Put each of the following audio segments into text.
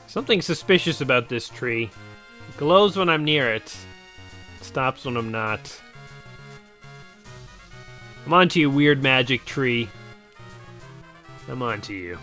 Something suspicious about this tree. It glows when I'm near it. It stops when I'm not. I'm onto you, weird magic tree. I'm onto you.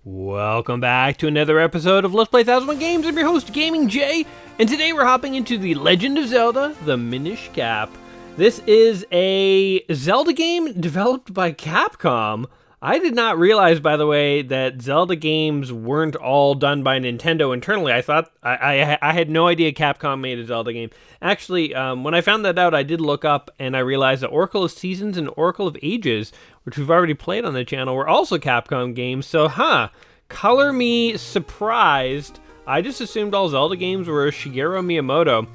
Welcome back to another episode of Let's Play 1001 Games. I'm your host, Gaming Jay, and today we're hopping into The Legend of Zelda, the Minish Cap. This is a Zelda game developed by Capcom. I did not realize, by the way, that Zelda games weren't all done by Nintendo internally. I thought I had no idea Capcom made a Zelda game. Actually, when I found that out, I did look up and I realized that Oracle of Seasons and Oracle of Ages, which we've already played on the channel, were also Capcom games. So, color me surprised. I just assumed all Zelda games were Shigeru Miyamoto.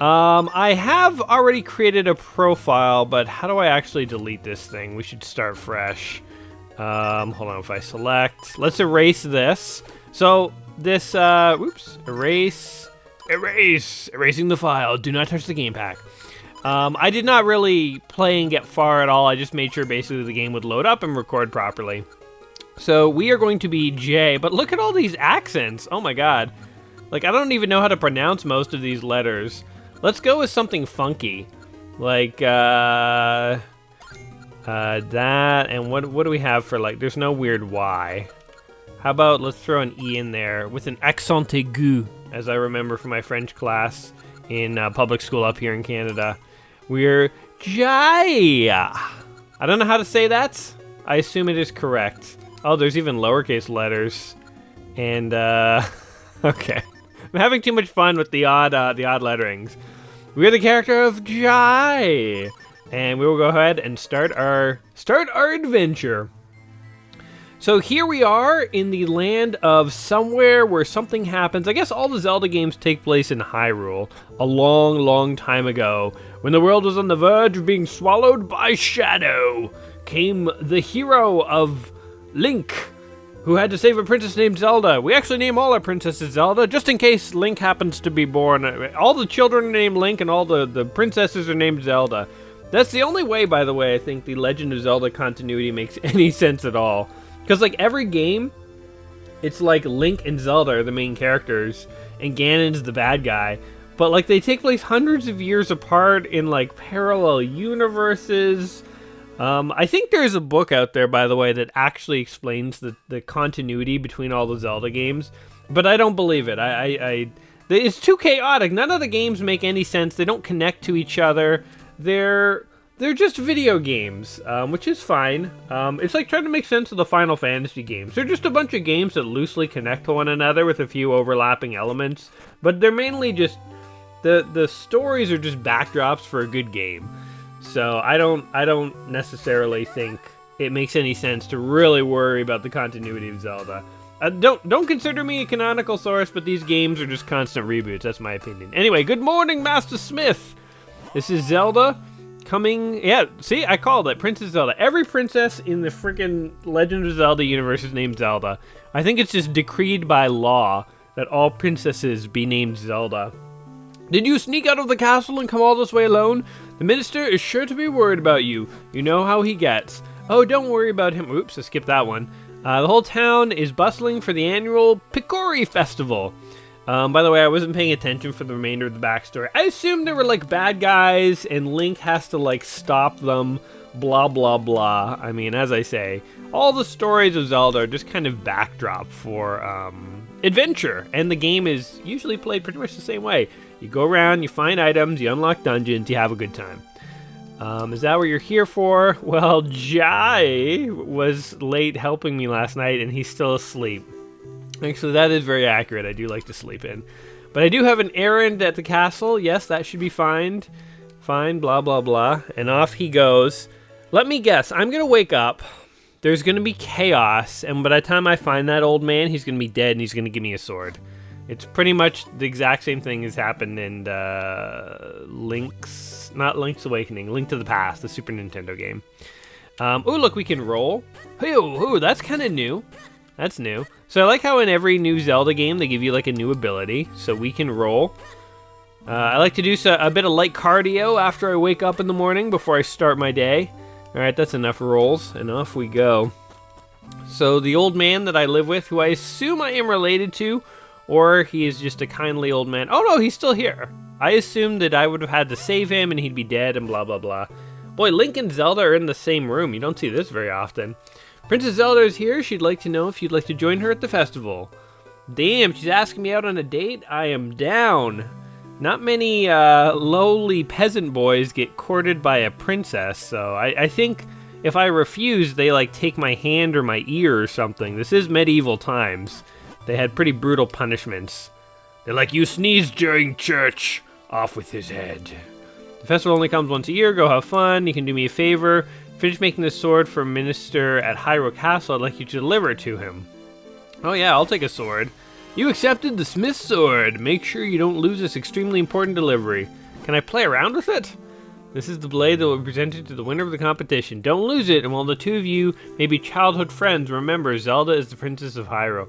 I have already created a profile, but how do I actually delete this thing? We should start fresh. Hold on, if I select, let's erase this. So this, erasing the file. Do not touch the game pack. I did not really play and get far at all. I just made sure basically the game would load up and record properly. So we are going to be J, but look at all these accents. Oh my god. Like, I don't even know how to pronounce most of these letters. Let's go with something funky. Like, that, and what do we have for, like, there's no weird Y. How about let's throw an E in there with an accent aigu, as I remember from my French class in public school up here in Canada. We're Jay. I don't know how to say that. I assume it is correct. Oh, there's even lowercase letters. And, okay. I'm having too much fun with the odd letterings. We're the character of Jai, and we will go ahead and start our adventure. So here we are in the land of somewhere where something happens. I guess all the Zelda games take place in Hyrule, a long, long time ago, when the world was on the verge of being swallowed by shadow. Came the hero of Link, who had to save a princess named Zelda. We actually name all our princesses Zelda, just in case Link happens to be born. All the children are named Link, and all the princesses are named Zelda. That's the only way, by the way, I think the Legend of Zelda continuity makes any sense at all. Because, like, every game, it's like Link and Zelda are the main characters, and Ganon's the bad guy. But, like, they take place hundreds of years apart in, like, parallel universes. I think there's a book out there, by the way, that actually explains the continuity between all the Zelda games, but I don't believe it. It's too chaotic. None of the games make any sense. They don't connect to each other. They're just video games, which is fine. It's like trying to make sense of the Final Fantasy games. They're just a bunch of games that loosely connect to one another with a few overlapping elements, but they're mainly just the stories are just backdrops for a good game. So I don't necessarily think it makes any sense to really worry about the continuity of Zelda. Don't consider me a canonical source, but these games are just constant reboots. That's my opinion. Anyway, good morning, Master Smith. This is Zelda coming. Yeah, see, I called it Princess Zelda. Every princess in the freaking Legend of Zelda universe is named Zelda. I think it's just decreed by law that all princesses be named Zelda. Did you sneak out of the castle and come all this way alone? The minister is sure to be worried about you. You know how he gets. Oh, don't worry about him. Oops, I skipped that one. The whole town is bustling for the annual Picori Festival. By the way, I wasn't paying attention for the remainder of the backstory. I assumed there were, like, bad guys, and Link has to, like, stop them, blah, blah, blah. I mean, as I say, all the stories of Zelda are just kind of backdrop for, adventure. And the game is usually played pretty much the same way. You go around, you find items, you unlock dungeons, you have a good time. Is that what you're here for? Well, Jai was late helping me last night, and he's still asleep. Actually, that is very accurate. I do like to sleep in. But I do have an errand at the castle. Yes, that should be fine. Fine, blah, blah, blah. And off he goes. Let me guess. I'm going to wake up. There's going to be chaos. And by the time I find that old man, he's going to be dead, and he's going to give me a sword. It's pretty much the exact same thing as happened in not Link's Awakening, Link to the Past, the Super Nintendo game. Oh, look, we can roll. Ooh, that's kind of new. That's new. So I like how in every new Zelda game, they give you like a new ability. So we can roll. I like to do a bit of light cardio after I wake up in the morning before I start my day. All right, that's enough rolls, and off we go. So the old man that I live with, who I assume I am related to, or he is just a kindly old man. Oh no, he's still here. I assumed that I would have had to save him and he'd be dead and blah blah blah. Boy, Link and Zelda are in the same room. You don't see this very often. Princess Zelda is here. She'd like to know if you'd like to join her at the festival. Damn, she's asking me out on a date? I am down. Not many lowly peasant boys get courted by a princess, so I think if I refuse, they like take my hand or my ear or something. This is medieval times. They had pretty brutal punishments. They're like, you sneeze during church, off with his head. The festival only comes once a year. Go have fun. You can do me a favor. Finish making this sword for a minister at Hyrule Castle. I'd like you to deliver it to him. Oh yeah, I'll take a sword. You accepted the smith's sword. Make sure you don't lose this extremely important delivery. Can I play around with it? This is the blade that will be presented to the winner of the competition. Don't lose it, and while the two of you may be childhood friends, remember, Zelda is the Princess of Hyrule.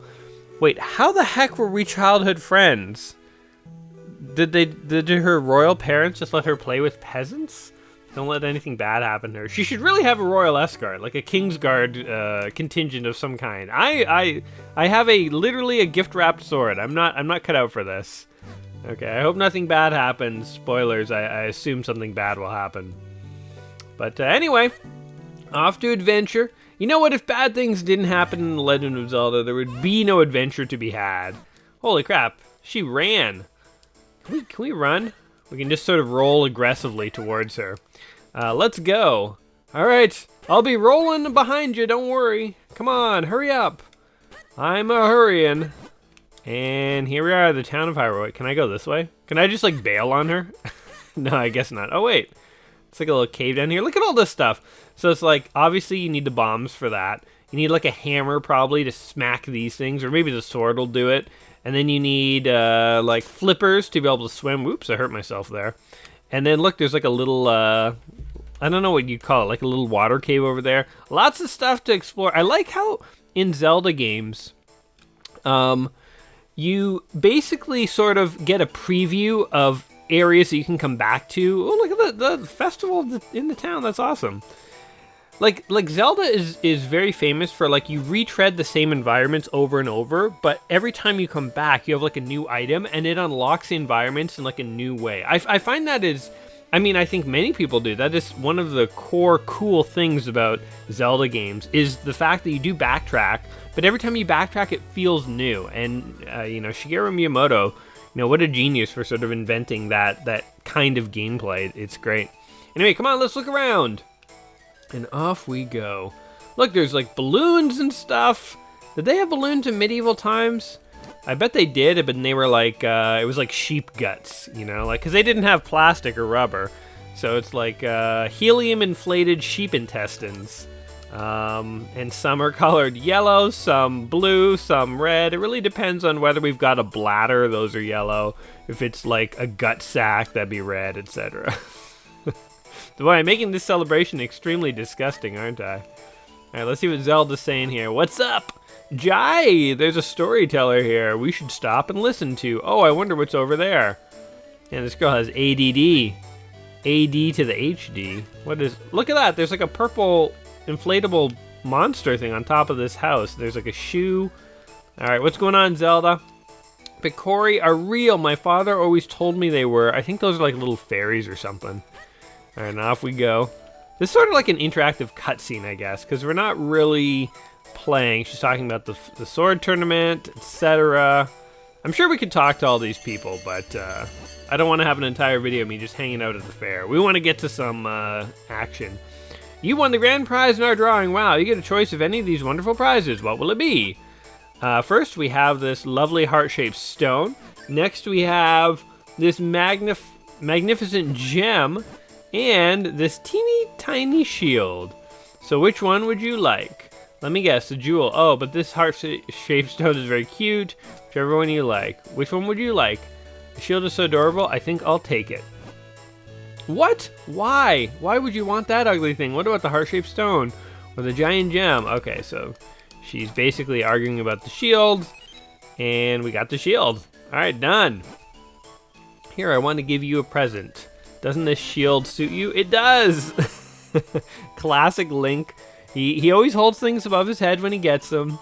Wait, how the heck were we childhood friends? Did her royal parents just let her play with peasants? Don't let anything bad happen to her. She should really have a royal escort, like a Kingsguard contingent of some kind. I have literally a gift-wrapped sword. I'm not cut out for this. Okay, I hope nothing bad happens. Spoilers, I assume something bad will happen. But anyway, off to adventure. You know what? If bad things didn't happen in The Legend of Zelda, there would be no adventure to be had. Holy crap, she ran. Can we run? We can just sort of roll aggressively towards her. Let's go. All right, I'll be rolling behind you, don't worry. Come on, hurry up. I'm a-hurrying. And here we are, the town of Hyrule. Can I go this way? Can I just like bail on her? No, I guess not. Oh wait, it's like a little cave down here. Look at all this stuff. So it's like, obviously you need the bombs for that. You need like a hammer probably to smack these things, or maybe the sword will do it. And then you need like flippers to be able to swim. Whoops, I hurt myself there. And then look, there's like a little, I don't know what you call it, like a little water cave over there. Lots of stuff to explore. I like how in Zelda games, you basically sort of get a preview of areas that you can come back to. Oh, look at the festival in the town. That's awesome. Like Zelda is very famous for like you retread the same environments over and over, but every time you come back, you have like a new item and it unlocks the environments in like a new way. I find that is, I mean, I think many people do. That is one of the core cool things about Zelda games is the fact that you do backtrack, but every time you backtrack, it feels new. And you know, Shigeru Miyamoto, you know, what a genius for sort of inventing that kind of gameplay. It's great. Anyway, come on, let's look around. And off we go. Look, there's like balloons and stuff. Did they have balloons in medieval times? I bet they did, but they were like, it was like sheep guts, you know, like, because they didn't have plastic or rubber. So it's like helium-inflated sheep intestines. And some are colored yellow, some blue, some red. It really depends on whether we've got a bladder, those are yellow. If it's like a gut sac, that'd be red, etc. Boy, I'm making this celebration extremely disgusting, aren't I? All right, let's see what Zelda's saying here. What's up? Jai, there's a storyteller here we should stop and listen to. Oh, I wonder what's over there. Yeah, this girl has ADD. AD to the HD. What is... Look at that. There's like a purple inflatable monster thing on top of this house. There's like a shoe. All right, what's going on, Zelda? Picori are real. My father always told me they were. I think those are like little fairies or something. All right, now off we go. This is sort of like an interactive cutscene, I guess, because we're not really playing. She's talking about the sword tournament, etc. I'm sure we could talk to all these people, but I don't want to have an entire video of me just hanging out at the fair. We want to get to some action. You won the grand prize in our drawing. Wow, you get a choice of any of these wonderful prizes. What will it be? First, we have this lovely heart-shaped stone. Next, we have this magnificent gem. And this teeny tiny shield. So which one would you like? Let me guess, the jewel. Oh, but this heart-shaped stone is very cute. Whichever one you like. Which one would you like? The shield is so adorable, I think I'll take it. What? Why? Why would you want that ugly thing? What about the heart-shaped stone? Or the giant gem? Okay, so she's basically arguing about the shield. And we got the shield. Alright, done. Here, I want to give you a present. Doesn't this shield suit you? It does! Classic Link. He always holds things above his head when he gets them.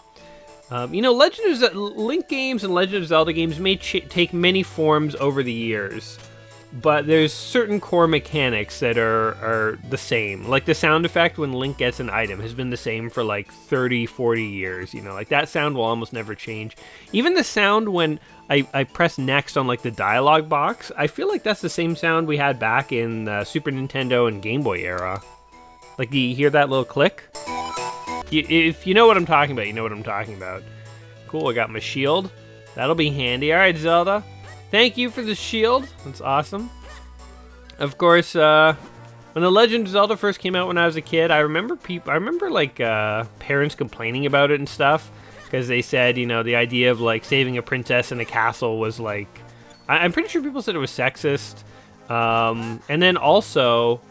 You know, Link games and Legend of Zelda games may take many forms over the years, but there's certain core mechanics that are the same. Like the sound effect when Link gets an item has been the same for like 30, 40 years. You know, like that sound will almost never change. Even the sound when I press next on like the dialogue box, I feel like that's the same sound we had back in the Super Nintendo and Game Boy era. Like, do you hear that little click? If you know what I'm talking about, you know what I'm talking about. Cool, I got my shield. That'll be handy. All right, Zelda. Thank you for the shield. That's awesome. Of course, when The Legend of Zelda first came out when I was a kid, I remember parents complaining about it and stuff, because they said, you know, the idea of like saving a princess in a castle was like, I'm pretty sure people said it was sexist. And then also,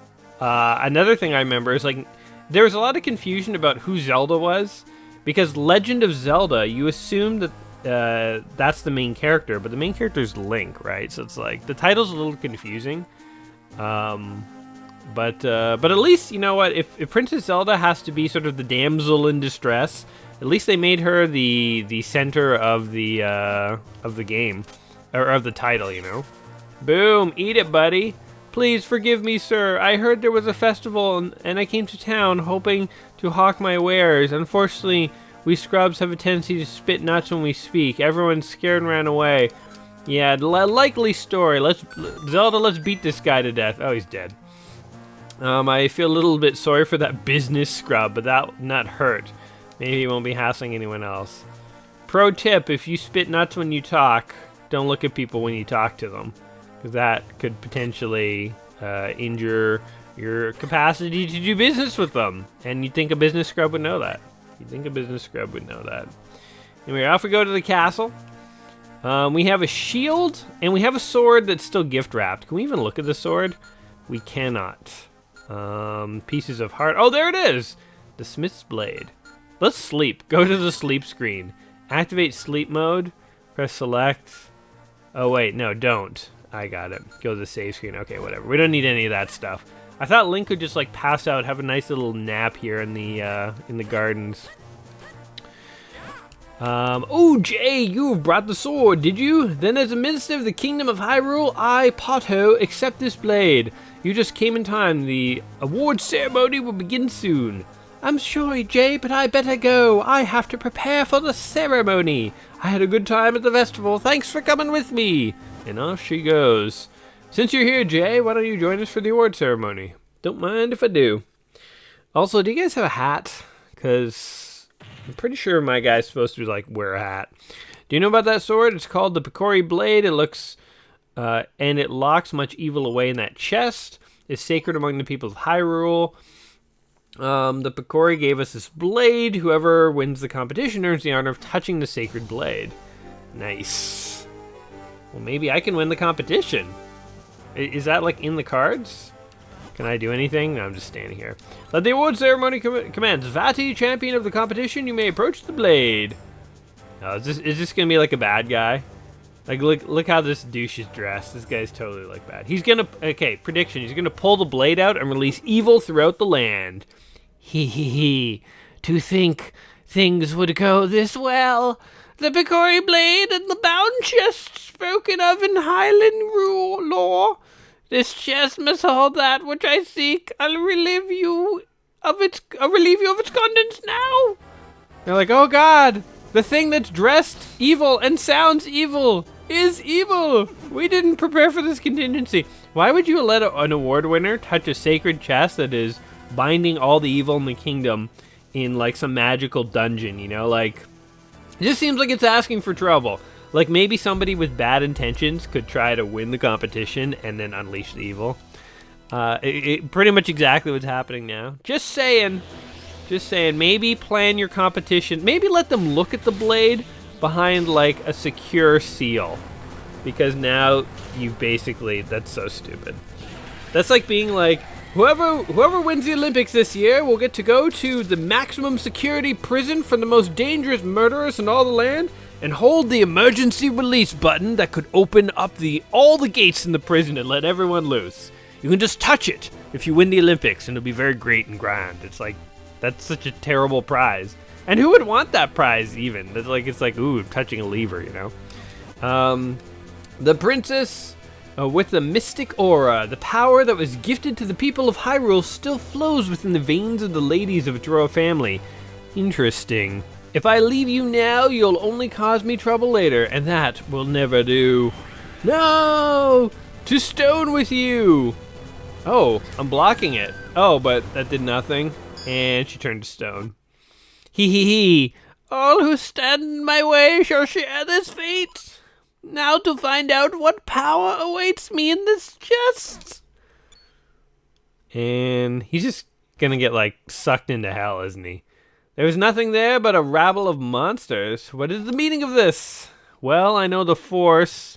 another thing I remember is like, there was a lot of confusion about who Zelda was, because Legend of Zelda, you assume that that's the main character, but the main character is Link, right? So it's like, the title's a little confusing. But at least, you know what, if Princess Zelda has to be sort of the damsel in distress, at least they made her the center of the game, or of the title, you know? Boom, eat it, buddy. Please forgive me, sir. I heard there was a festival, and I came to town hoping to hawk my wares. Unfortunately, we scrubs have a tendency to spit nuts when we speak. Everyone's scared and ran away. Yeah, likely story. Zelda, let's beat this guy to death. Oh, he's dead. I feel a little bit sorry for that business scrub, but that not hurt. Maybe he won't be hassling anyone else. Pro tip, if you spit nuts when you talk, don't look at people when you talk to them, because that could potentially injure your capacity to do business with them. And you'd think a business scrub would know that. Anyway, off we go to the castle. We have a shield, and we have a sword that's still gift wrapped. Can we even look at the sword? We cannot. Pieces of heart. Oh, there it is! The Smith's Blade. Let's sleep. Go to the sleep screen. Activate sleep mode. Press select. Oh, wait. No, don't. I got it. Go to the save screen. Okay, whatever. We don't need any of that stuff. I thought Link could just, like, pass out, have a nice little nap here in the gardens. Oh, Jay, you have brought the sword, did you? Then as a minister of the Kingdom of Hyrule, I, Potto, accept this blade. You just came in time. The award ceremony will begin soon. I'm sorry, Jay, but I better go. I have to prepare for the ceremony. I had a good time at the festival. Thanks for coming with me. And off she goes. Since you're here, Jay, why don't you join us for the award ceremony? Don't mind if I do. Also, do you guys have a hat? Because I'm pretty sure my guy's supposed to, like, wear a hat. Do you know about that sword? It's called the Picori Blade. It looks, and it locks much evil away in that chest. It's sacred among the people of Hyrule. The Picori gave us this blade. Whoever wins the competition earns the honor of touching the sacred blade. Nice. Well, maybe I can win the competition. Is that, like, in the cards? Can I do anything? No, I'm just standing here. Let the award ceremony commence. Vati, champion of the competition, you may approach the blade. Oh, is this gonna be like a bad guy? Like, look how this douche is dressed. This guy's totally, like, bad. He's gonna, okay, prediction. He's gonna pull the blade out and release evil throughout the land. Hee. To think things would go this well. The Picori Blade and the bound chest spoken of in Highland lore. This chest must hold that which I seek. I'll relieve you of its contents now. They're like, oh God, the thing that's dressed evil and sounds evil is evil. We didn't prepare for this contingency. Why would you let an award winner touch a sacred chest that is binding all the evil in the kingdom in like some magical dungeon, you know? Like, it just seems like it's asking for trouble. Like, maybe somebody with bad intentions could try to win the competition and then unleash the evil. Pretty much exactly what's happening now. Just saying. Maybe plan your competition. Maybe let them look at the blade behind, like, a secure seal. Because now you've basically... That's so stupid. That's like being like, whoever wins the Olympics this year will get to go to the maximum security prison for the most dangerous murderers in all the land. and hold the emergency release button that could open up all the gates in the prison and let everyone loose. You can just touch it if you win the Olympics, and it'll be very great and grand. It's like, that's such a terrible prize. And who would want that prize even? It's like, ooh, touching a lever, you know? The princess with the mystic aura, the power that was gifted to the people of Hyrule still flows within the veins of the ladies of its royal family. Interesting. If I leave you now, you'll only cause me trouble later, and that will never do. No! To stone with you! Oh, I'm blocking it. Oh, but that did nothing. And she turned to stone. Hee hee hee. All who stand in my way shall share this fate. Now to find out what power awaits me in this chest. And he's just gonna get, like, sucked into hell, isn't he? There was nothing there but a rabble of monsters. What is the meaning of this? Well, I know the Force.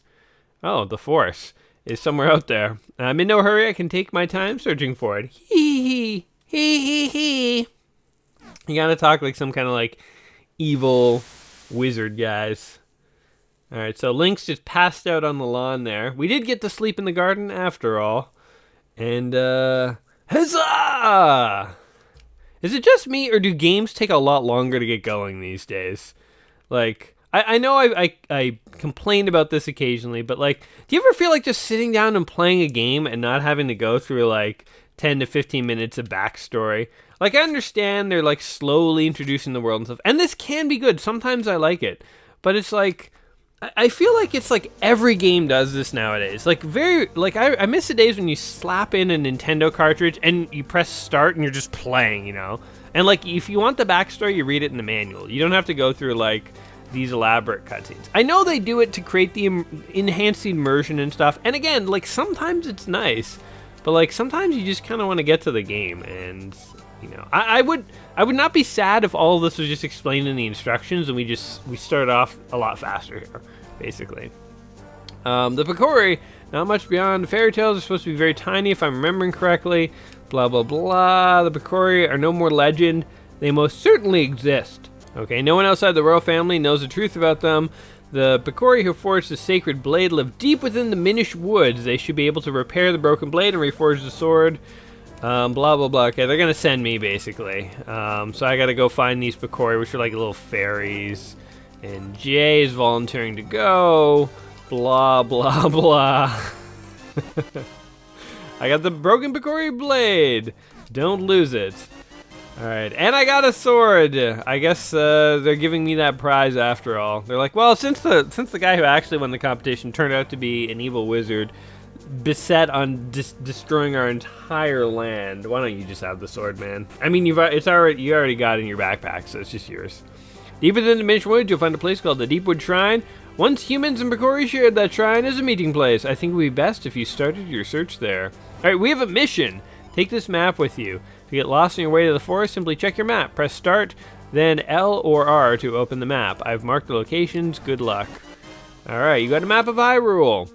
Oh, the Force is somewhere out there. I'm in no hurry. I can take my time searching for it. Hee hee hee hee hee. You gotta talk like some kind of like evil wizard, guys. All right, so Link's just passed out on the lawn there. We did get to sleep in the garden after all. And huzzah! Is it just me, or do games take a lot longer to get going these days? Like, I know I complained about this occasionally, but like, do you ever feel like just sitting down and playing a game and not having to go through like 10 to 15 minutes of backstory? Like, I understand they're like slowly introducing the world and stuff, and this can be good. Sometimes I like it, but it's like, I feel like it's like every game does this nowadays. Like I miss the days when you slap in a Nintendo cartridge and you press start and you're just playing, you know? And like, if you want the backstory, you read it in the manual. You don't have to go through like these elaborate cutscenes. I know they do it to create the enhanced immersion and stuff. And again, like sometimes it's nice, but like sometimes you just kind of want to get to the game. And you know, I would not be sad if all of this was just explained in the instructions and we started off a lot faster here, basically. The Picori, not much beyond fairy tales, are supposed to be very tiny if I'm remembering correctly. Blah, blah, blah. The Picori are no more legend. They most certainly exist. Okay, no one outside the royal family knows the truth about them. The Picori who forged the sacred blade live deep within the Minish Woods. They should be able to repair the broken blade and reforge the sword. Blah, blah, blah. Okay, they're going to send me, basically. So I got to go find these Picori, which are like little fairies. And Jay is volunteering to go. Blah, blah, blah. I got the broken Pocari Blade. Don't lose it. Alright, and I got a sword. I guess they're giving me that prize after all. They're like, well, since the guy who actually won the competition turned out to be an evil wizard, beset on destroying our entire land, why don't you just have the sword, man? I mean, you already got it in your backpack, so it's just yours. Deeper than the Minish Woods, you'll find a place called the Deepwood Shrine. Once humans and Picori shared that shrine as a meeting place. I think it would be best if you started your search there. Alright, we have a mission. Take this map with you. If you get lost on your way to the forest, simply check your map. Press start, then L or R to open the map. I've marked the locations. Good luck. Alright, you got a map of Hyrule.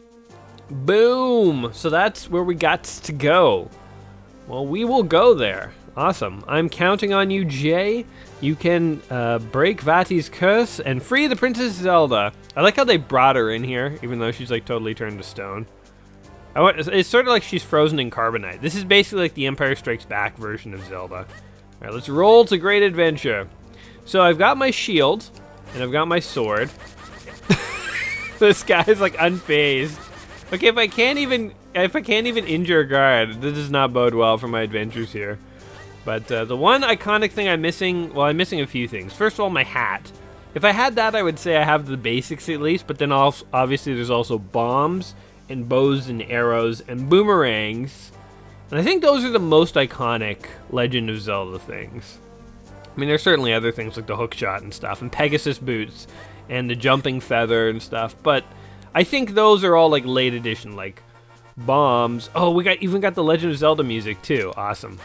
Boom! So that's where we got to go. Well, we will go there. Awesome. I'm counting on you, Jay. You can break Vati's curse and free the Princess Zelda. I like how they brought her in here, even though she's like totally turned to stone. It's sort of like she's frozen in carbonite. This is basically like the Empire Strikes Back version of Zelda. All right, let's roll to great adventure. So I've got my shield and I've got my sword. This guy's like unfazed. Okay, if I can't even injure a guard, this does not bode well for my adventures here. But the one iconic thing I'm missing, well, I'm missing a few things. First of all, my hat. If I had that, I would say I have the basics at least, but then also, obviously there's also bombs and bows and arrows and boomerangs. And I think those are the most iconic Legend of Zelda things. I mean, there's certainly other things like the hookshot and stuff, and Pegasus boots, and the jumping feather and stuff, but I think those are all like late edition, like bombs. Oh, we even got the Legend of Zelda music too. Awesome.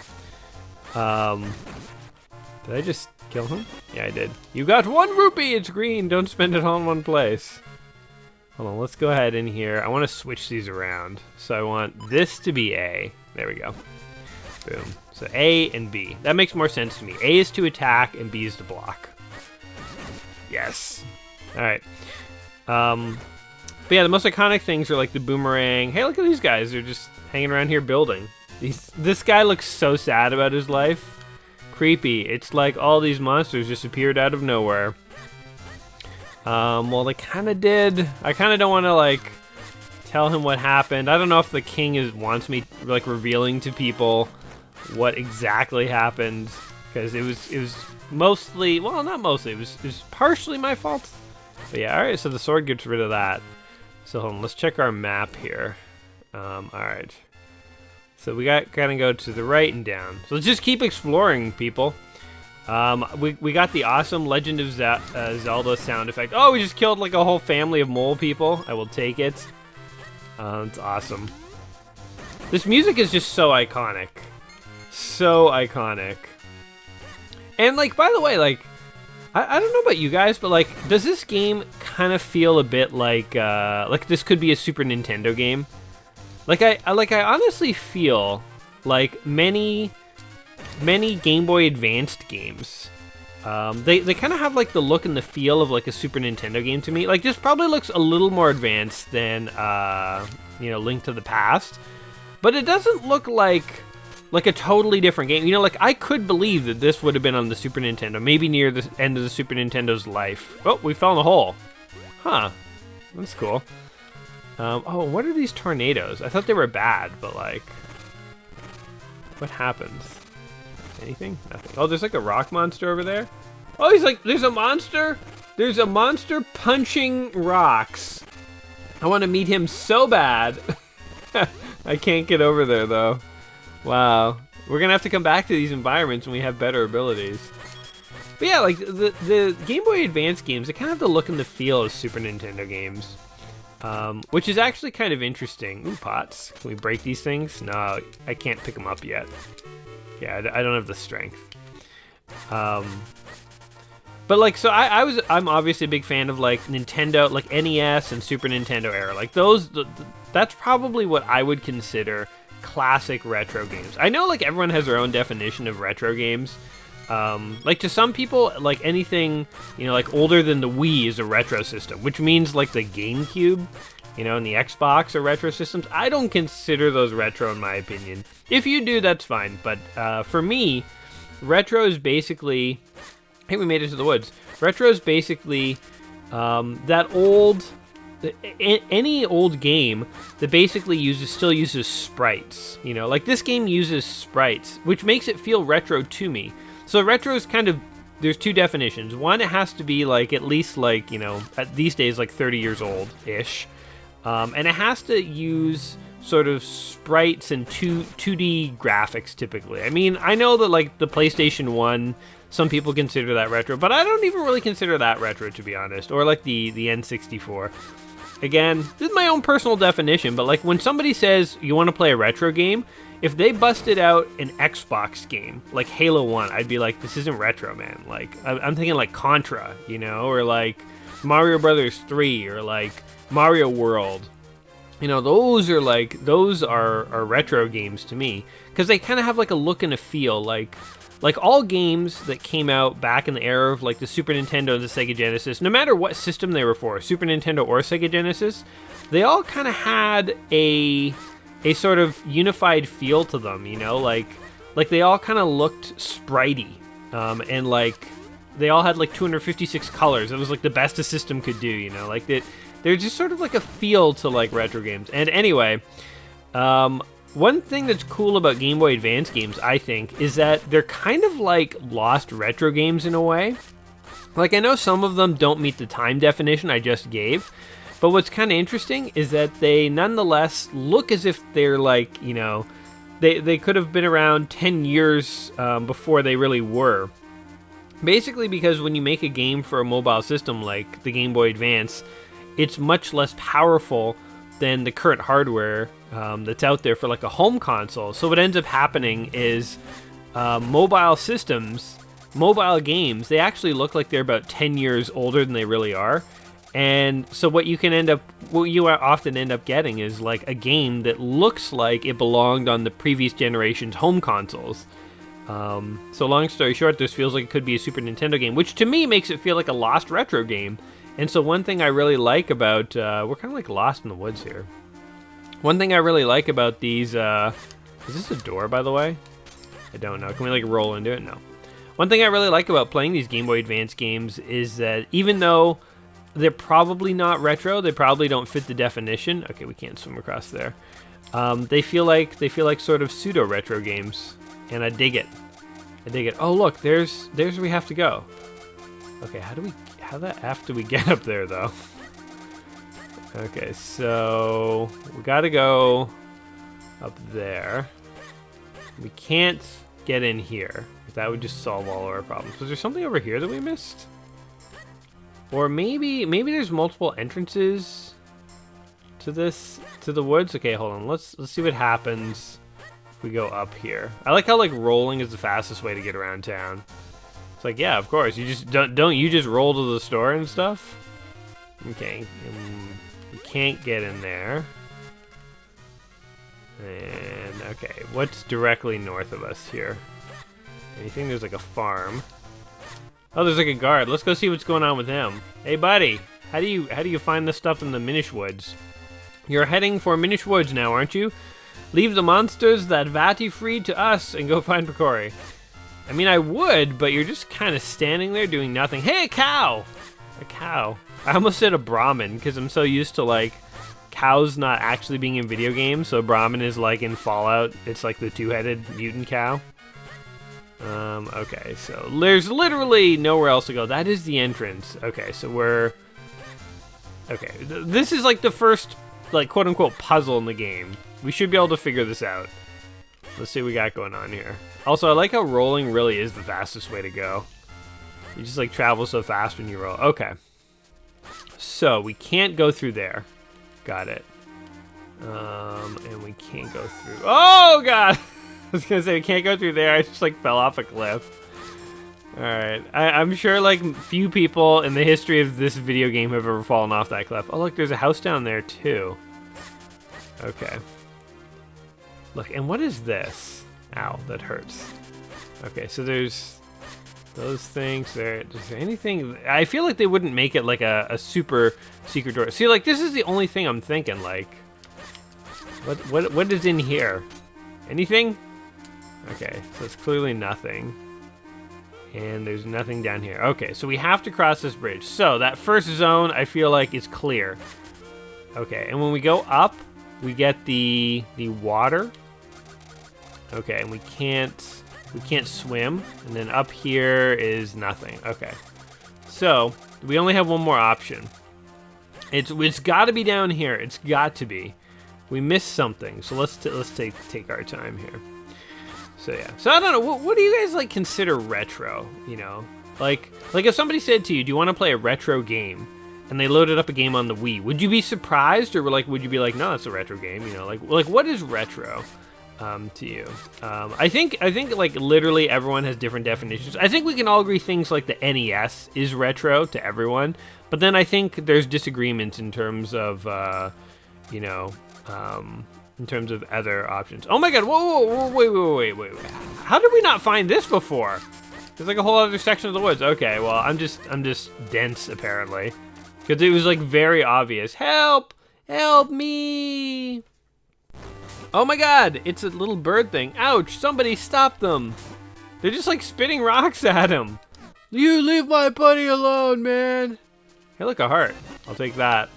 Did I just kill him? Yeah, I did. You got 1 rupee, it's green. Don't spend it all in one place. Hold on, let's go ahead in here. I want to switch these around. So I want this to be A. There we go. Boom. So A and B. That makes more sense to me. A is to attack and B is to block. Yes. All right. But yeah, the most iconic things are like the boomerang. Hey, look at these guys. They're just hanging around here building. This guy looks so sad about his life. Creepy. It's like all these monsters just appeared out of nowhere. Well, they kind of did. I kind of don't want to, like, tell him what happened. I don't know if the king wants me, like, revealing to people what exactly happened. Because it was mostly, well, not mostly. It was partially my fault. But yeah, all right, so the sword gets rid of that. So hold on, let's check our map here. All right. So we gotta go to the right and down. So let's just keep exploring, people. We got the awesome Legend of Zelda sound effect. Oh, we just killed like a whole family of mole people. I will take it. It's awesome. This music is just so iconic. So iconic. And like, by the way, like, I don't know about you guys, but like, does this game kind of feel a bit like this could be a Super Nintendo game? Like I honestly feel like many Game Boy Advanced games, they kind of have like the look and the feel of like a Super Nintendo game to me. Like this probably looks a little more advanced than Link to the Past, but it doesn't look like a totally different game. You know, like I could believe that this would have been on the Super Nintendo, maybe near the end of the Super Nintendo's life. Oh, we fell in a hole. Huh, that's cool. Oh, what are these tornadoes? I thought they were bad, but like, what happens? Anything? Nothing. Oh, there's like a rock monster over there. Oh, he's like, there's a monster. There's a monster punching rocks. I want to meet him so bad. I can't get over there though. Wow. We're gonna have to come back to these environments when we have better abilities. But yeah, like the Game Boy Advance games, they kind of have the look and the feel of Super Nintendo games. Which is actually kind of interesting. Ooh, pots. Can we break these things? No, I can't pick them up yet. Yeah, I don't have the strength. But like, so I'm obviously a big fan of like Nintendo, like NES and Super Nintendo era. Like those, that's probably what I would consider classic retro games. I know like everyone has their own definition of retro games. Like to some people, like anything, like older than the Wii is a retro system, which means like the GameCube, and the Xbox are retro systems. I don't consider those retro in my opinion. If you do, that's fine. But for me, retro is basically, hey, we made it to the woods. Retro is basically that old, any old game that basically still uses sprites. Like this game uses sprites, which makes it feel retro to me. So retro is kind of, there's two definitions. One, it has to be like at least like, these days like 30 years old-ish. And it has to use sort of sprites and 2D graphics typically. I mean, I know that like the PlayStation 1, some people consider that retro, but I don't even really consider that retro to be honest. Or like the N64. Again, this is my own personal definition, but like when somebody says you want to play a retro game, if they busted out an Xbox game, like Halo 1, I'd be like, this isn't retro, man. Like, I'm thinking like Contra, or like Mario Brothers 3, or like Mario World. Those are retro games to me. Because they kind of have like a look and a feel. Like all games that came out back in the era of like the Super Nintendo and the Sega Genesis, no matter what system they were for, Super Nintendo or Sega Genesis, they all kind of had a sort of unified feel to them, like they all kind of looked spritey, and like they all had like 256 colors. It was like the best a system could do, like that. They're just sort of like a feel to like retro games. And anyway, one thing that's cool about Game Boy Advance games, I think, is that they're kind of like lost retro games in a way. Like I know some of them don't meet the time definition I just gave. But what's kind of interesting is that they nonetheless look as if they're like, they could have been around 10 years before they really were. Basically because when you make a game for a mobile system like the Game Boy Advance, it's much less powerful than the current hardware that's out there for like a home console. So what ends up happening is mobile systems, mobile games, they actually look like they're about 10 years older than they really are. And so what you often end up getting is like a game that looks like it belonged on the previous generation's home consoles. So long story short, this feels like it could be a Super Nintendo game, which to me makes it feel like a lost retro game. And so one thing I really like about, we're kind of like lost in the woods here. One thing I really like about these, is this a door, by the way? I don't know. Can we like roll into it? No. One thing I really like about playing these Game Boy Advance games is that even though they're probably not retro, they probably don't fit the definition. Okay, we can't swim across there. They feel like sort of pseudo retro games, and I dig it. I dig it. Oh look, there's where we have to go. Okay, how the F do we get up there though? Okay, so we gotta go up there. We can't get in here. That would just solve all of our problems. Was there something over here that we missed? Or maybe there's multiple entrances to the woods. Okay, hold on. Let's see what happens if we go up here. I like how like rolling is the fastest way to get around town. It's like, yeah, of course. You just don't you just roll to the store and stuff? Okay. We can't get in there. And okay, what's directly north of us here? Anything? There's like a farm. Oh, there's like a guard. Let's go see what's going on with him. Hey, buddy, how do you find this stuff in the Minish Woods? You're heading for Minish Woods now, aren't you? Leave the monsters that Vati freed to us and go find Picori. I mean, I would, but you're just kind of standing there doing nothing. Hey, a cow! A cow. I almost said a Brahmin because I'm so used to like cows not actually being in video games. So Brahmin is like in Fallout. It's like the two-headed mutant cow. Okay, so there's literally nowhere else to go. That is the entrance. Okay, so we're... Okay, this is like the first, like, quote-unquote puzzle in the game. We should be able to figure this out. Let's see what we got going on here. Also, I like how rolling really is the fastest way to go. You just, like, travel so fast when you roll. Okay. So, we can't go through there. Got it. And we can't go through... Oh, God! I was gonna say, we can't go through there. I just, like, fell off a cliff. Alright. I'm sure, like, few people in the history of this video game have ever fallen off that cliff. Oh, look, there's a house down there, too. Okay. Look, and what is this? Ow, that hurts. Okay, so there's those things. Is there anything... I feel like they wouldn't make it, like, a super secret door. See, like, this is the only thing I'm thinking, like... What is in here? Anything? Okay, so it's clearly nothing. And there's nothing down here. Okay, so we have to cross this bridge. So, that first zone, I feel like, is clear. Okay, and when we go up, we get the water. Okay, and we can't swim. And then up here is nothing. Okay. So, we only have one more option. It's got to be down here. It's got to be. We missed something. So let's take our time here. So yeah. So I don't know. What do you guys like consider retro? You know, like if somebody said to you, "Do you want to play a retro game?" and they loaded up a game on the Wii, would you be surprised, or would you be like, "No, it's a retro game"? You know, like what is retro to you? I think like literally everyone has different definitions. I think we can all agree things like the NES is retro to everyone, but then I think there's disagreements in terms of you know. In terms of other options. Oh my god, whoa, wait. How did we not find this before? There's like a whole other section of the woods. Okay, well, I'm just dense, apparently. Because it was like very obvious. Help! Help me! Oh my god, it's a little bird thing. Ouch, somebody stop them. They're just like spitting rocks at him. You leave my buddy alone, man. Hey, look, a heart. I'll take that.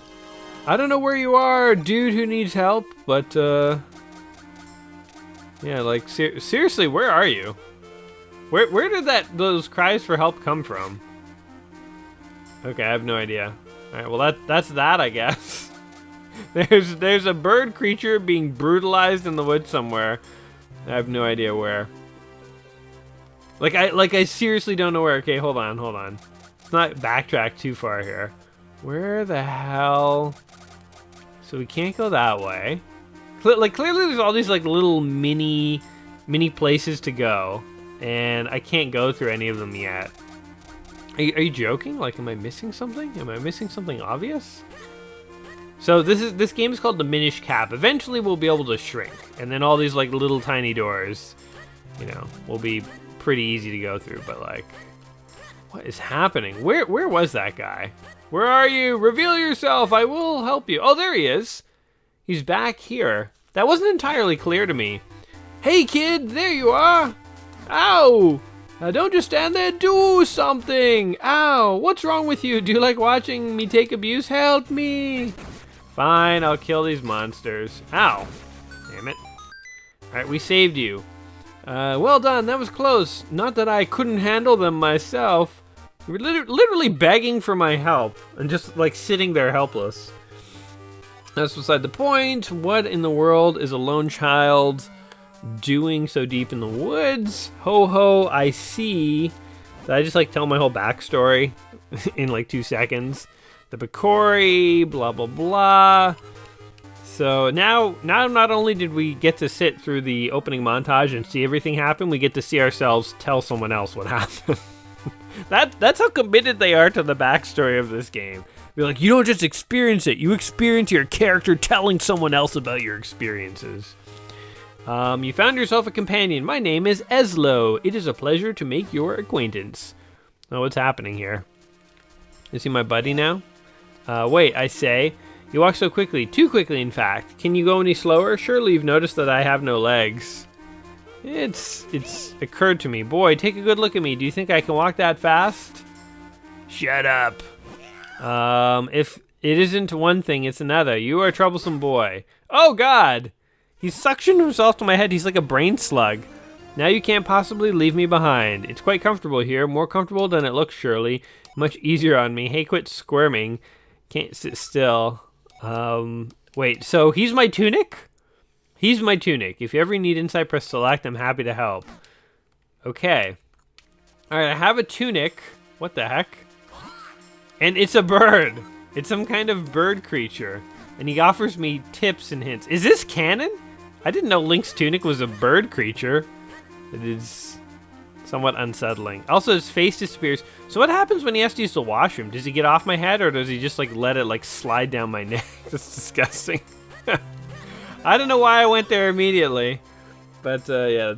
I don't know where you are, dude who needs help, but, yeah, like, seriously, where are you? Where did those cries for help come from? Okay, I have no idea. Alright, well, that's that, I guess. There's a bird creature being brutalized in the woods somewhere. I have no idea where. Like, I seriously don't know where. Okay, hold on. Let's not backtrack too far here. Where the hell... So we can't go that way. Like, clearly there's all these, like, little mini places to go. And I can't go through any of them yet. Are you joking? Like, am I missing something? Am I missing something obvious? So this game is called the Minish Cap. Eventually we'll be able to shrink. And then all these, like, little tiny doors, you know, will be pretty easy to go through. But, like... What is happening? Where was that guy? Where are you? Reveal yourself. I will help you. Oh, there he is. He's back here. That wasn't entirely clear to me. Hey, kid, there you are. Ow. Don't just stand there. Do something. Ow. What's wrong with you? Do you like watching me take abuse? Help me. Fine, I'll kill these monsters. Ow. Damn it. All right, we saved you. Well done. That was close. Not that I couldn't handle them myself. You were literally begging for my help and just like sitting there helpless. That's beside the point. What in the world is a lone child doing so deep in the woods? Ho ho, I see. Did I just like tell my whole backstory in like 2 seconds? The Picori, blah blah blah. So now not only did we get to sit through the opening montage and see everything happen, we get to see ourselves tell someone else what happened. That's how committed they are to the backstory of this game. They're like, you don't just experience it, you experience your character telling someone else about your experiences. You found yourself a companion. My name is Eslo. It is a pleasure to make your acquaintance. Oh, what's happening here? Is he my buddy now? Wait, I say. You walk so quickly. Too quickly, in fact. Can you go any slower? Surely you've noticed that I have no legs. It's occurred to me. Boy, take a good look at me. Do you think I can walk that fast? Shut up. If it isn't one thing, it's another. You are a troublesome boy. Oh, God! He's suctioned himself to my head. He's like a brain slug. Now you can't possibly leave me behind. It's quite comfortable here. More comfortable than it looks, surely. Much easier on me. Hey, quit squirming. Can't sit still. Wait, so he's my tunic? He's my tunic. If you ever need insight, press select. I'm happy to help. Okay. Alright, I have a tunic. What the heck? And it's a bird. It's some kind of bird creature. And he offers me tips and hints. Is this canon? I didn't know Link's tunic was a bird creature. It is somewhat unsettling. Also, his face disappears. So what happens when he has to use the washroom? Does he get off my head, or does he just like let it like slide down my neck? That's disgusting. I don't know why I went there immediately. But yeah,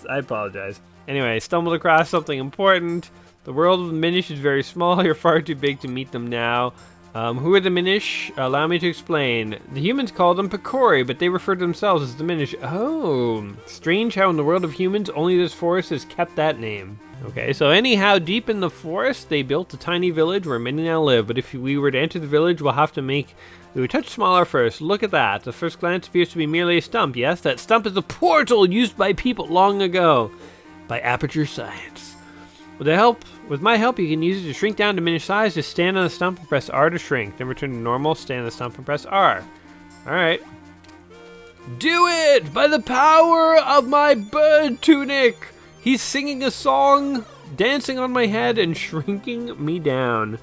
I apologize. Anyway, I stumbled across something important. The world of the Minish is very small. You're far too big to meet them now. Who are the Minish? Allow me to explain. The humans call them Picori, but they refer to themselves as the Minish. Oh, strange how in the world of humans, only this forest has kept that name. Okay, so anyhow, deep in the forest, they built a tiny village where many now live. But if we were to enter the village, we'll have to make it a touch smaller first. Look at that. At first glance, appears to be merely a stump. Yes, that stump is a portal used by people long ago by Aperture Science. With my help, you can use it to shrink down to diminish size. Just stand on the stump and press R to shrink. Then return to normal, stand on the stump and press R. Alright. Do it! By the power of my bird tunic! He's singing a song, dancing on my head, and shrinking me down.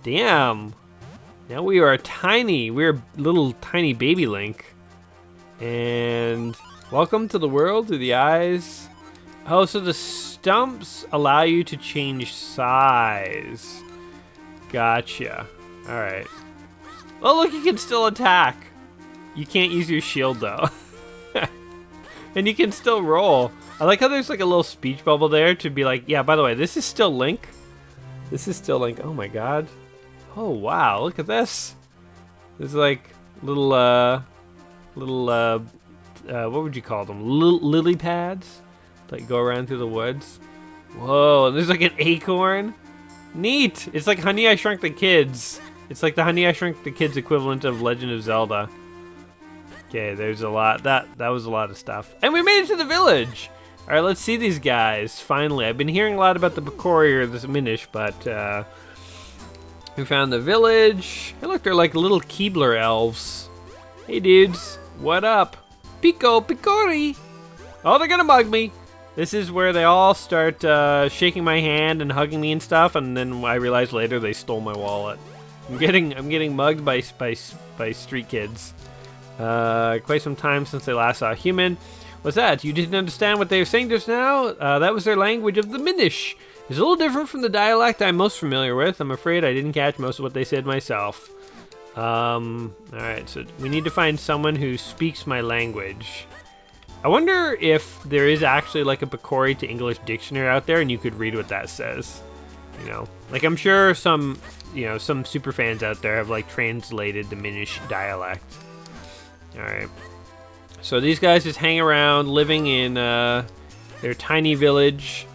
Damn. Now we are tiny. We're little tiny baby Link. And welcome to the world through the eyes. Oh, so the stumps allow you to change size. Gotcha. Alright. Oh, look, you can still attack. You can't use your shield, though. And you can still roll. I like how there's like a little speech bubble there to be like, yeah, by the way, this is still Link. This is still Link. Oh, my God. Oh, wow. Look at this. There's like little, what would you call them? Lily pads? Like go around through the woods. Whoa, there's like an acorn. Neat. It's like Honey, I Shrunk the Kids. It's like the Honey, I Shrunk the Kids equivalent of Legend of Zelda. Okay, there's a lot. That was a lot of stuff. And we made it to the village. All right, let's see these guys. Finally, I've been hearing a lot about the Picori or the Minish, but we found the village. Hey, look, they're like little Keebler elves. Hey, dudes. What up? Picori. Oh, they're gonna mug me. This is where they all start shaking my hand and hugging me and stuff, and then I realize later they stole my wallet. I'm getting mugged by street kids. Quite some time since they last saw a human. What's that? You didn't understand what they were saying just now? That was their language of the Minish. It's a little different from the dialect I'm most familiar with. I'm afraid I didn't catch most of what they said myself. Alright, so we need to find someone who speaks my language. I wonder if there is actually like a Picori to English dictionary out there and you could read what that says. You know, like I'm sure some, some super fans out there have like translated the Minish dialect. All right. So these guys just hang around, living in their tiny village.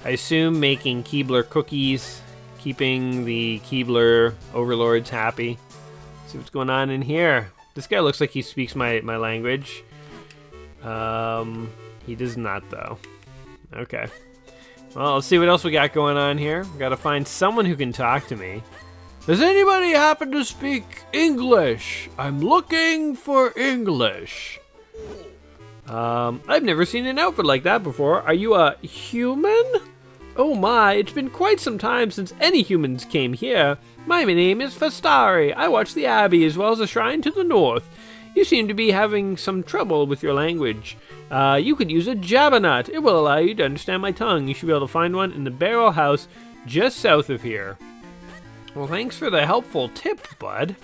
I assume making Keebler cookies, keeping the Keebler overlords happy. See what's going on in here. This guy looks like he speaks my language. He does not, though. Okay. Well, let's see what else we got going on here. We gotta find someone who can talk to me. Does anybody happen to speak English? I'm looking for English. I've never seen an outfit like that before. Are you a human? Oh my, it's been quite some time since any humans came here. My name is Fastari. I watch the Abbey as well as a shrine to the north. You seem to be having some trouble with your language. You could use a Jabbernet. It will allow you to understand my tongue. You should be able to find one in the barrel house just south of here. Well, thanks for the helpful tip, bud.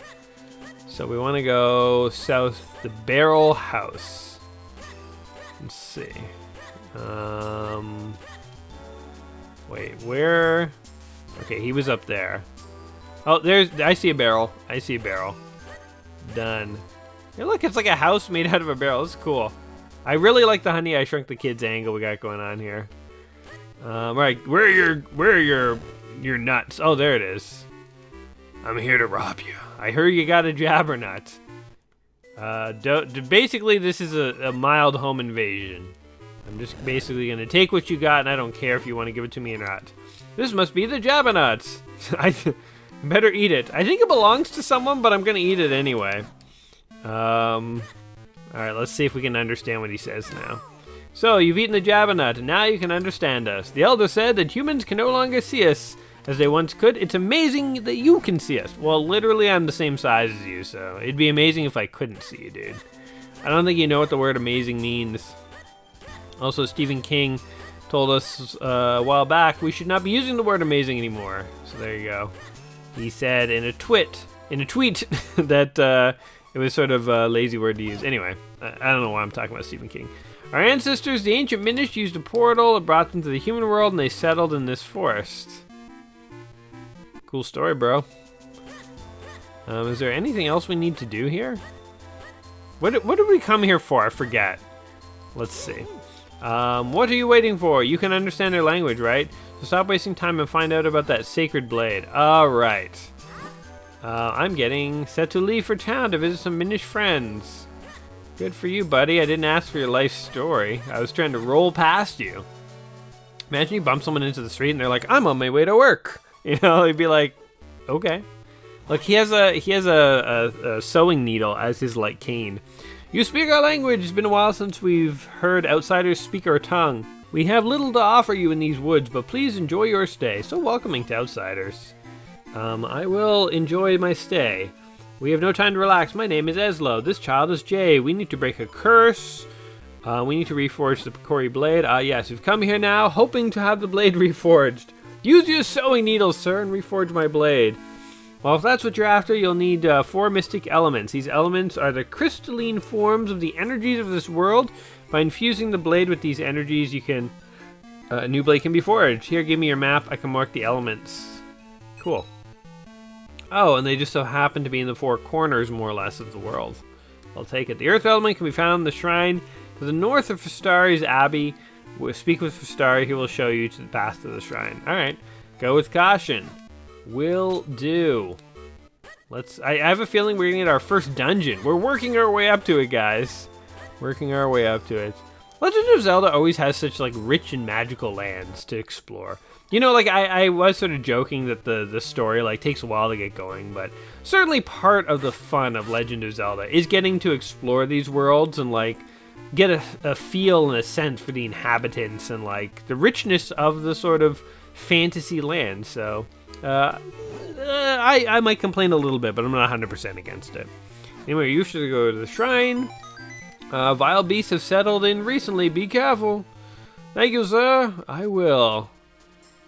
So we want to go south, the barrel house. Let's see. Wait, where? Okay, he was up there. Oh, I see a barrel. I see a barrel. Done. Hey, look, it's like a house made out of a barrel. This is cool. I really like the Honey I Shrunk the Kids angle we got going on here. Right, where are your nuts? Oh, there it is. I'm here to rob you. I heard you got a Jabbernet. Basically, this is a mild home invasion. I'm just basically going to take what you got, and I don't care if you want to give it to me or not. This must be the Jabbernet. I better eat it. I think it belongs to someone, but I'm going to eat it anyway. Alright, let's see if we can understand what he says now. So, you've eaten the Jabbernet, and now you can understand us. The Elder said that humans can no longer see us as they once could. It's amazing that you can see us. Well, literally, I'm the same size as you, so it'd be amazing if I couldn't see you, dude. I don't think you know what the word amazing means. Also, Stephen King told us a while back we should not be using the word amazing anymore. So there you go. He said in a tweet that it was sort of a lazy word to use. Anyway, I don't know why I'm talking about Stephen King. Our ancestors, the ancient Minish, used a portal that brought them to the human world, and they settled in this forest. Cool story, bro. Is there anything else we need to do here? What did we come here for? I forget. Let's see. What are you waiting for? You can understand their language, right? So stop wasting time and find out about that sacred blade. Alright. I'm getting set to leave for town to visit some Minish friends. Good for you, buddy. I didn't ask for your life story. I was trying to roll past you. Imagine you bump someone into the street and they're like, I'm on my way to work. You know, he'd be like, okay. Look, he has a sewing needle as his like cane. You speak our language. It's been a while since we've heard outsiders speak our tongue. We have little to offer you in these woods, but please enjoy your stay. So welcoming to outsiders. I will enjoy my stay. We have no time to relax. My name is Eslo. This child is Jay. We need to break a curse. We need to reforge the Picori Blade. Yes, we've come here now, hoping to have the blade reforged. Use your sewing needles, sir, and reforge my blade. Well, if that's what you're after, you'll need 4 mystic elements. These elements are the crystalline forms of the energies of this world. By infusing the blade with these energies, a new blade can be forged. Here, give me your map. I can mark the elements. Cool. Oh, and they just so happen to be in the 4 corners, more or less, of the world. I'll take it. The earth element can be found in the shrine to the north of Fastari's Abbey. Speak with Fastari. He will show you to the path to the shrine. All right. Go with caution. Will do. I have a feeling we're going to get our first dungeon. We're working our way up to it, guys. Working our way up to it. Legend of Zelda always has such like rich and magical lands to explore. You know, like I was sort of joking that the story like takes a while to get going, but certainly part of the fun of Legend of Zelda is getting to explore these worlds and like get a feel and a sense for the inhabitants and like the richness of the sort of fantasy land. So I might complain a little bit, but I'm not 100% against it. Anyway, you should go to the shrine. Vile beasts have settled in recently. Be careful. Thank you, sir. I will.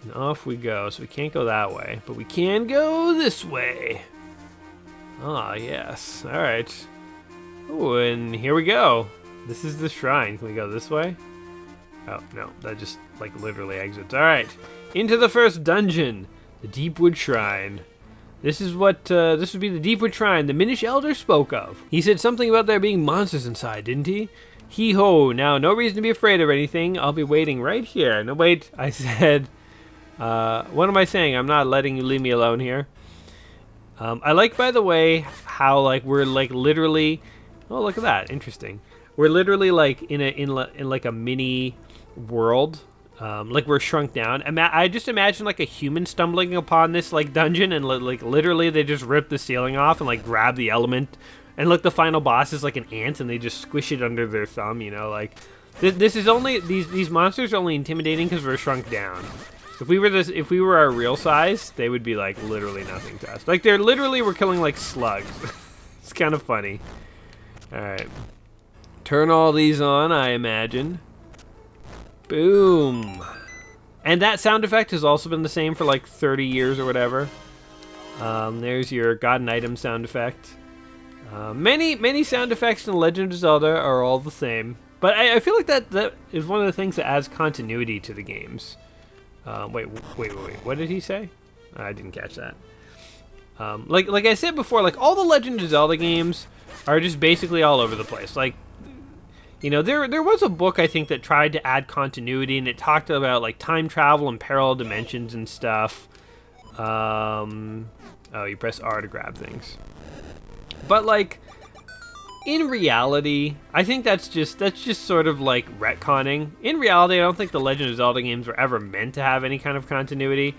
And off we go. So we can't go that way, but we can go this way. Ah, yes. All right. Oh, and here we go. This is the shrine. Can we go this way? Oh, no. That just, like, literally exits. All right. Into the first dungeon. The Deepwood Shrine. This is what, this would be the Deepwood Shrine the Minish Elder spoke of. He said something about there being monsters inside, didn't he? Hee-ho, now no reason to be afraid of anything. I'll be waiting right here. No, wait, I said, what am I saying? I'm not letting you leave me alone here. I like, by the way, how, like, we're, like, literally, oh, look at that, interesting. We're literally, like, in like, a mini world. Like we're shrunk down. I just imagine like a human stumbling upon this like dungeon and like literally they just rip the ceiling off and like grab the element, and look, the final boss is like an ant and they just squish it under their thumb. You know, like this is only these monsters are only intimidating because we're shrunk down. If we were our real size, they would be like literally nothing to us. Like we're killing like slugs. It's kind of funny. All right, turn all these on, I imagine. Boom. And that sound effect has also been the same for like 30 years or whatever. There's your God and Item sound effect. Many sound effects in Legend of Zelda are all the same. But I feel like that is one of the things that adds continuity to the games. Wait. What did he say? I didn't catch that. Like I said before, like all the Legend of Zelda games are just basically all over the place. Like, you know, there was a book, I think, that tried to add continuity, and it talked about, like, time travel and parallel dimensions and stuff. Oh, you press R to grab things. But, like, in reality, I think that's just sort of, like, retconning. In reality, I don't think the Legend of Zelda games were ever meant to have any kind of continuity.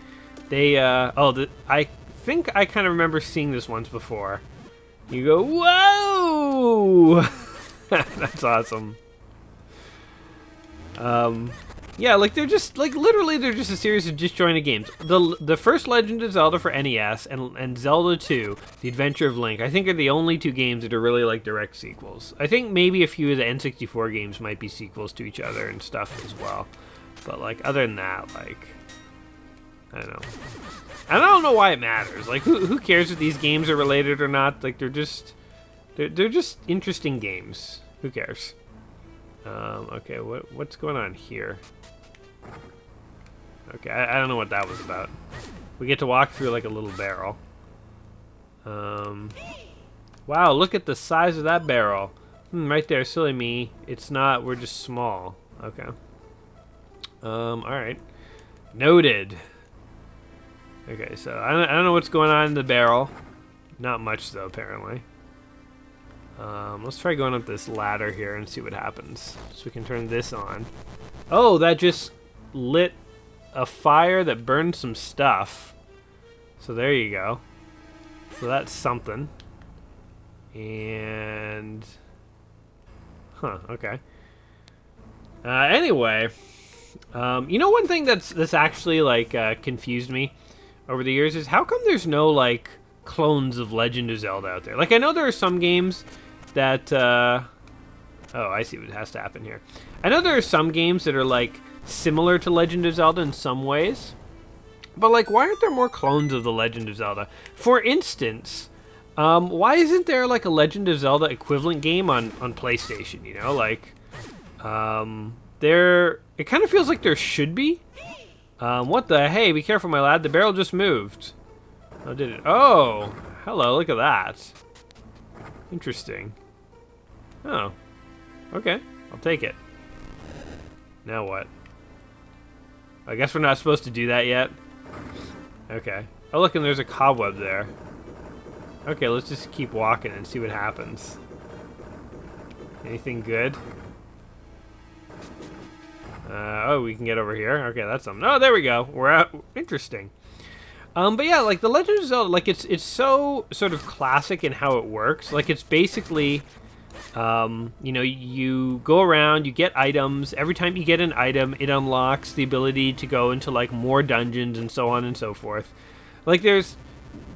I think I kind of remember seeing this once before. You go, whoa! That's awesome. Yeah, like they're just like literally they're just a series of disjointed games. The first Legend of Zelda for NES and Zelda 2, The Adventure of Link, I think are the only two games that are really like direct sequels. I think maybe a few of the N64 games might be sequels to each other and stuff as well. But like other than that, like I don't know. I don't know why it matters. Like who cares if these games are related or not? Like they're just interesting games. Who cares? Okay, what's going on here? Okay, I don't know what that was about. We get to walk through like a little barrel. Wow, look at the size of that barrel. Right there, silly me. It's not, we're just small. Okay. Alright. Noted. Okay, so I don't know what's going on in the barrel. Not much though, apparently. Let's try going up this ladder here and see what happens. So we can turn this on. Oh, that just lit a fire that burned some stuff. So there you go. So that's something. And... huh, okay. Anyway. You know, one thing that's actually, like, confused me over the years is how come there's no, like, clones of Legend of Zelda out there? Like, I know there are some games that, oh, I see what has to happen here. I know there are some games that are, like, similar to Legend of Zelda in some ways. But, like, why aren't there more clones of the Legend of Zelda? For instance, why isn't there, like, a Legend of Zelda equivalent game on PlayStation, you know? Like, it kind of feels like there should be. What the, hey, be careful, my lad, the barrel just moved. Oh, did it? Oh, hello, look at that. Interesting. Oh, okay, I'll take it. Now what? I guess we're not supposed to do that yet. Okay. Oh, look, and there's a cobweb there. Okay, let's just keep walking and see what happens. Anything good? Oh, we can get over here. Okay, that's something. Oh, there we go. We're out. Interesting. But yeah, like the Legend of Zelda, like it's so sort of classic in how it works. Like it's basically, you know, you go around, you get items. Every time you get an item, it unlocks the ability to go into like more dungeons and so on and so forth. Like there's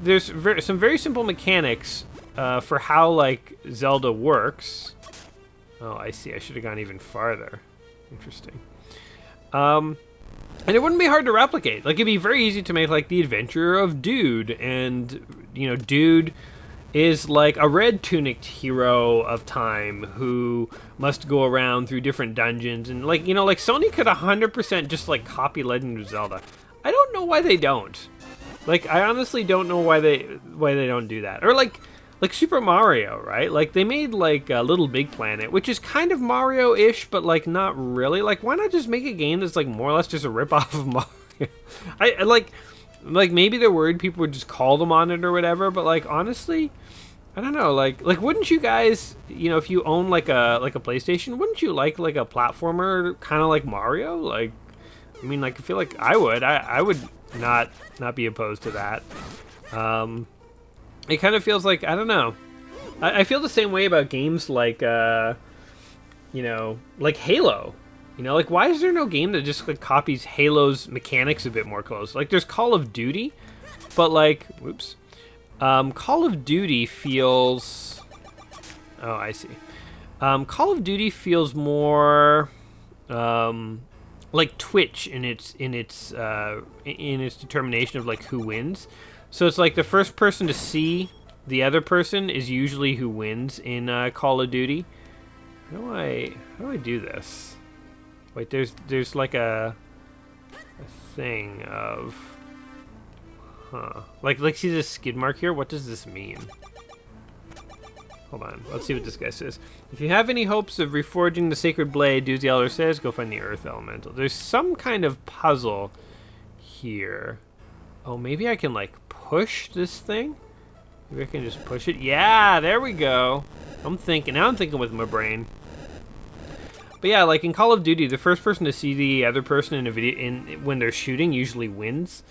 some very simple mechanics for how like Zelda works. Oh, I see. I should have gone even farther. Interesting. And it wouldn't be hard to replicate. Like, it'd be very easy to make, like, the adventure of Dude. And, you know, Dude is, like, a red-tunicked hero of time who must go around through different dungeons. And, like, you know, like, Sony could 100% just, like, copy Legend of Zelda. I don't know why they don't. Like, I honestly don't know why they don't do that. Or like Super Mario, right? Like, they made like Little Big Planet, which is kind of Mario-ish, but like not really. Like, why not just make a game that's like more or less just a rip-off of Mario? I like maybe they're worried people would just call them on it or whatever, but like honestly, I don't know. Like wouldn't you guys, you know, if you own like a PlayStation, wouldn't you like a platformer kind of like Mario? Like, I mean, like I feel like I would. I would not be opposed to that. It kind of feels like, I don't know. I feel the same way about games like, you know, like Halo. You know, like, why is there no game that just like copies Halo's mechanics a bit more close? Like, there's Call of Duty, but like, whoops. Call of Duty feels... Oh, I see. Call of Duty feels more like Twitch in its determination of like who wins. So it's like the first person to see the other person is usually who wins in Call of Duty. How do I do this? Wait, there's like a thing of, like see this skid mark here? What does this mean? Hold on, let's see what this guy says. If you have any hopes of reforging the sacred blade, do as the elder says, go find the earth elemental. There's some kind of puzzle here. Oh, maybe I can like push this thing? Maybe I can just push it. Yeah, there we go. Now I'm thinking with my brain. But yeah, like in Call of Duty, the first person to see the other person in a video when they're shooting usually wins,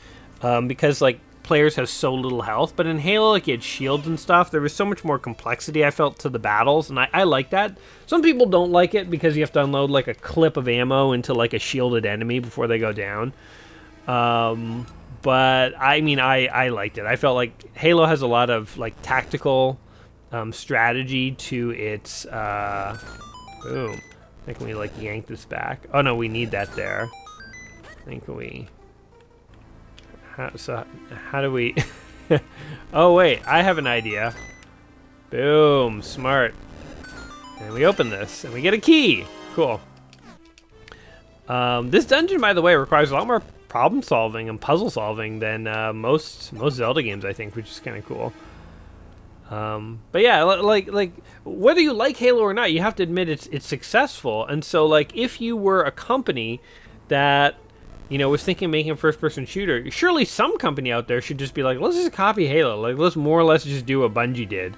because like players have so little health. But in Halo, like you had shields and stuff. There was so much more complexity I felt to the battles, and I like that. Some people don't like it because you have to unload like a clip of ammo into like a shielded enemy before they go down. But I mean, I liked it. I felt like Halo has a lot of like tactical strategy to its. Boom. I think we like yank this back. Oh no, we need that there. I think we. How do we? Oh wait, I have an idea. Boom, smart. And we open this, and we get a key. Cool. This dungeon, by the way, requires a lot more problem solving and puzzle solving than most Zelda games, I think, which is kind of cool. But yeah, like whether you like Halo or not, you have to admit it's successful. And so like if you were a company that, you know, was thinking of making a first-person shooter, surely some company out there should just be like, let's just copy Halo. Like, let's more or less just do what Bungie did.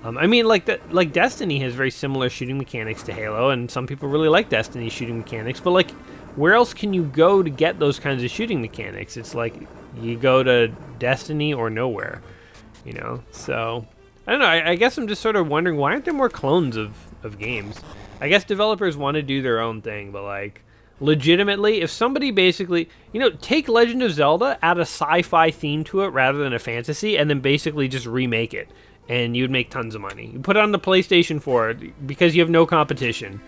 I mean, like Destiny has very similar shooting mechanics to Halo, and some people really like Destiny's shooting mechanics. But like, where else can you go to get those kinds of shooting mechanics? It's like you go to Destiny or nowhere, you know. So I don't know. I guess I'm just sort of wondering, why aren't there more clones of games? I guess developers want to do their own thing, but like, legitimately, if somebody basically, you know, take Legend of Zelda, add a sci-fi theme to it rather than a fantasy, and then basically just remake it, and you'd make tons of money. You put it on the PlayStation 4 because you have no competition.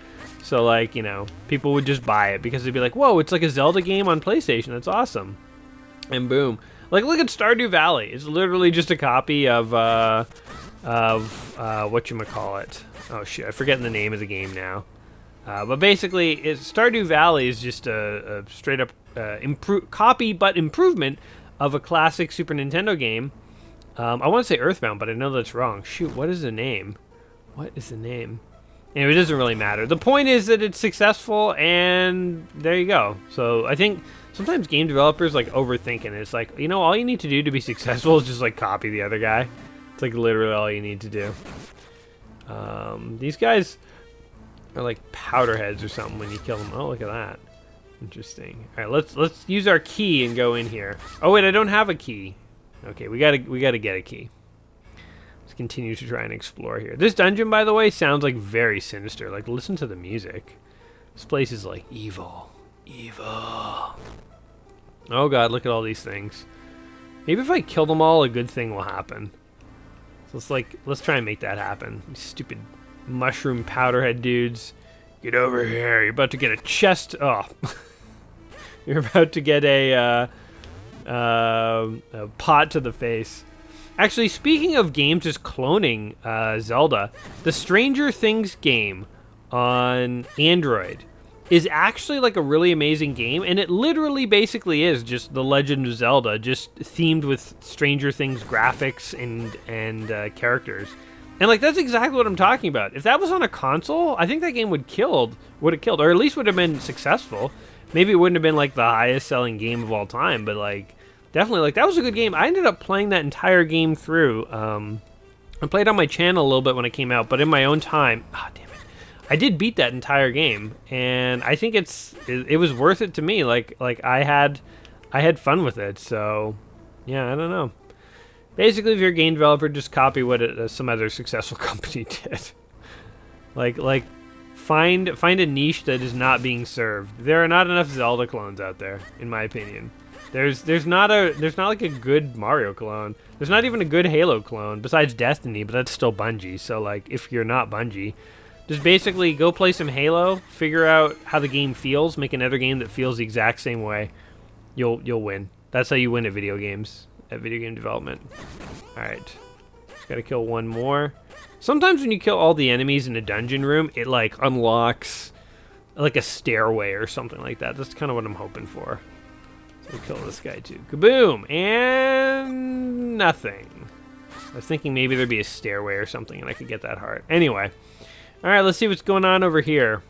So like, you know, people would just buy it because they'd be like, whoa, it's like a Zelda game on PlayStation. That's awesome. And boom. Like, look at Stardew Valley. It's literally just a copy of whatchamacallit. Oh shit, I'm forgetting the name of the game now. But basically, Stardew Valley is just a straight up copy but improvement of a classic Super Nintendo game. I want to say Earthbound, but I know that's wrong. Shoot, what is the name? What is the name? Anyway, it doesn't really matter. The point is that it's successful, and there you go. So I think sometimes game developers like overthink it. It's like, you know, all you need to do to be successful is just like copy the other guy. It's like literally all you need to do. These guys are like powder heads or something when you kill them. Oh, look at that. Interesting. All right, let's use our key and go in here. Oh wait, I don't have a key. Okay, we gotta get a key. Let's continue to try and explore here. This dungeon, by the way, sounds like very sinister. Like, listen to the music. This place is like evil. Evil. Oh god, look at all these things. Maybe if I kill them all, a good thing will happen. So let's try and make that happen. These stupid mushroom powderhead dudes. Get over here. You're about to get a chest. Oh. You're about to get a pot to the face. Actually, speaking of games just cloning Zelda, the Stranger Things game on Android is actually like a really amazing game, and it literally basically is just The Legend of Zelda, just themed with Stranger Things graphics and characters. And like that's exactly what I'm talking about. If that was on a console, I think that game would have killed, or at least would have been successful. Maybe it wouldn't have been like the highest selling game of all time, but like definitely like that was a good game. I ended up playing that entire game through. I played on my channel a little bit when it came out, but in my own time, damn it, I did beat that entire game, and I think it was worth it to me. Like I had fun with it. So yeah, I don't know. Basically, if you're a game developer, just copy what some other successful company did. like find a niche that is not being served. There are not enough Zelda clones out there, in my opinion. There's not like a good Mario clone. There's not even a good Halo clone besides Destiny, but that's still Bungie. So like, if you're not Bungie, just basically go play some Halo, figure out how the game feels, make another game that feels the exact same way. You'll win. That's how you win at video games. At video game development. Alright. Just gotta kill one more. Sometimes when you kill all the enemies in a dungeon room, it like unlocks like a stairway or something like that. That's kind of what I'm hoping for. So we'll kill this guy too. Kaboom! And nothing. I was thinking maybe there'd be a stairway or something and I could get that heart. Anyway. Alright, let's see what's going on over here.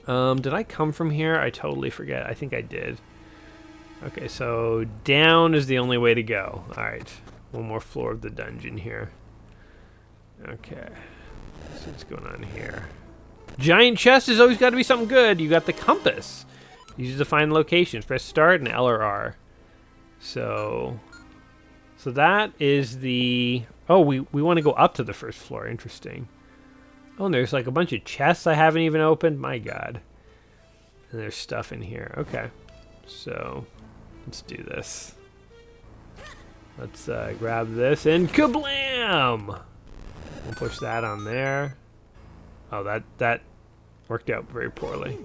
Did I come from here? I totally forget. I think I did. Okay, so down is the only way to go. Alright, one more floor of the dungeon here. Okay, let's see what's going on here. Giant chest has always got to be something good. You got the compass. Use it to find locations. Press start and L or R. So that is the... Oh, we want to go up to the first floor. Interesting. Oh, and there's like a bunch of chests I haven't even opened. My God. And there's stuff in here. Okay, so... let's do this. Let's grab this and kablam! We'll push that on there. Oh, that worked out very poorly.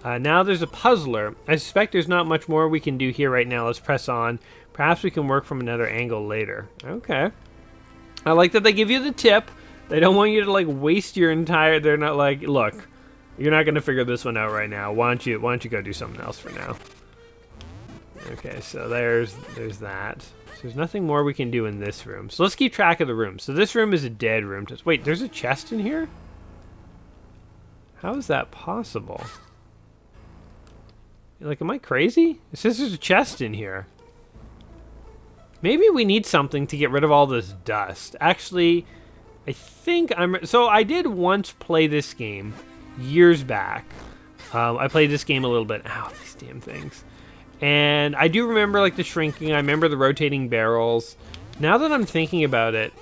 Now there's a puzzler. I suspect there's not much more we can do here right now. Let's press on. Perhaps we can work from another angle later. Okay. I like that they give you the tip. They don't want you to like waste your entire... They're not like, look, you're not going to figure this one out right now. Why don't you go do something else for now? Okay, so there's that. So there's nothing more we can do in this room. So let's keep track of the rooms. So this room is a dead room. Wait, there's a chest in here? How is that possible? Like, am I crazy? It says there's a chest in here. Maybe we need something to get rid of all this dust. Actually, I think so I did once play this game years back. I played this game a little bit. Ow, these damn things. And I do remember like the shrinking. I remember the rotating barrels. Now that I'm thinking about it,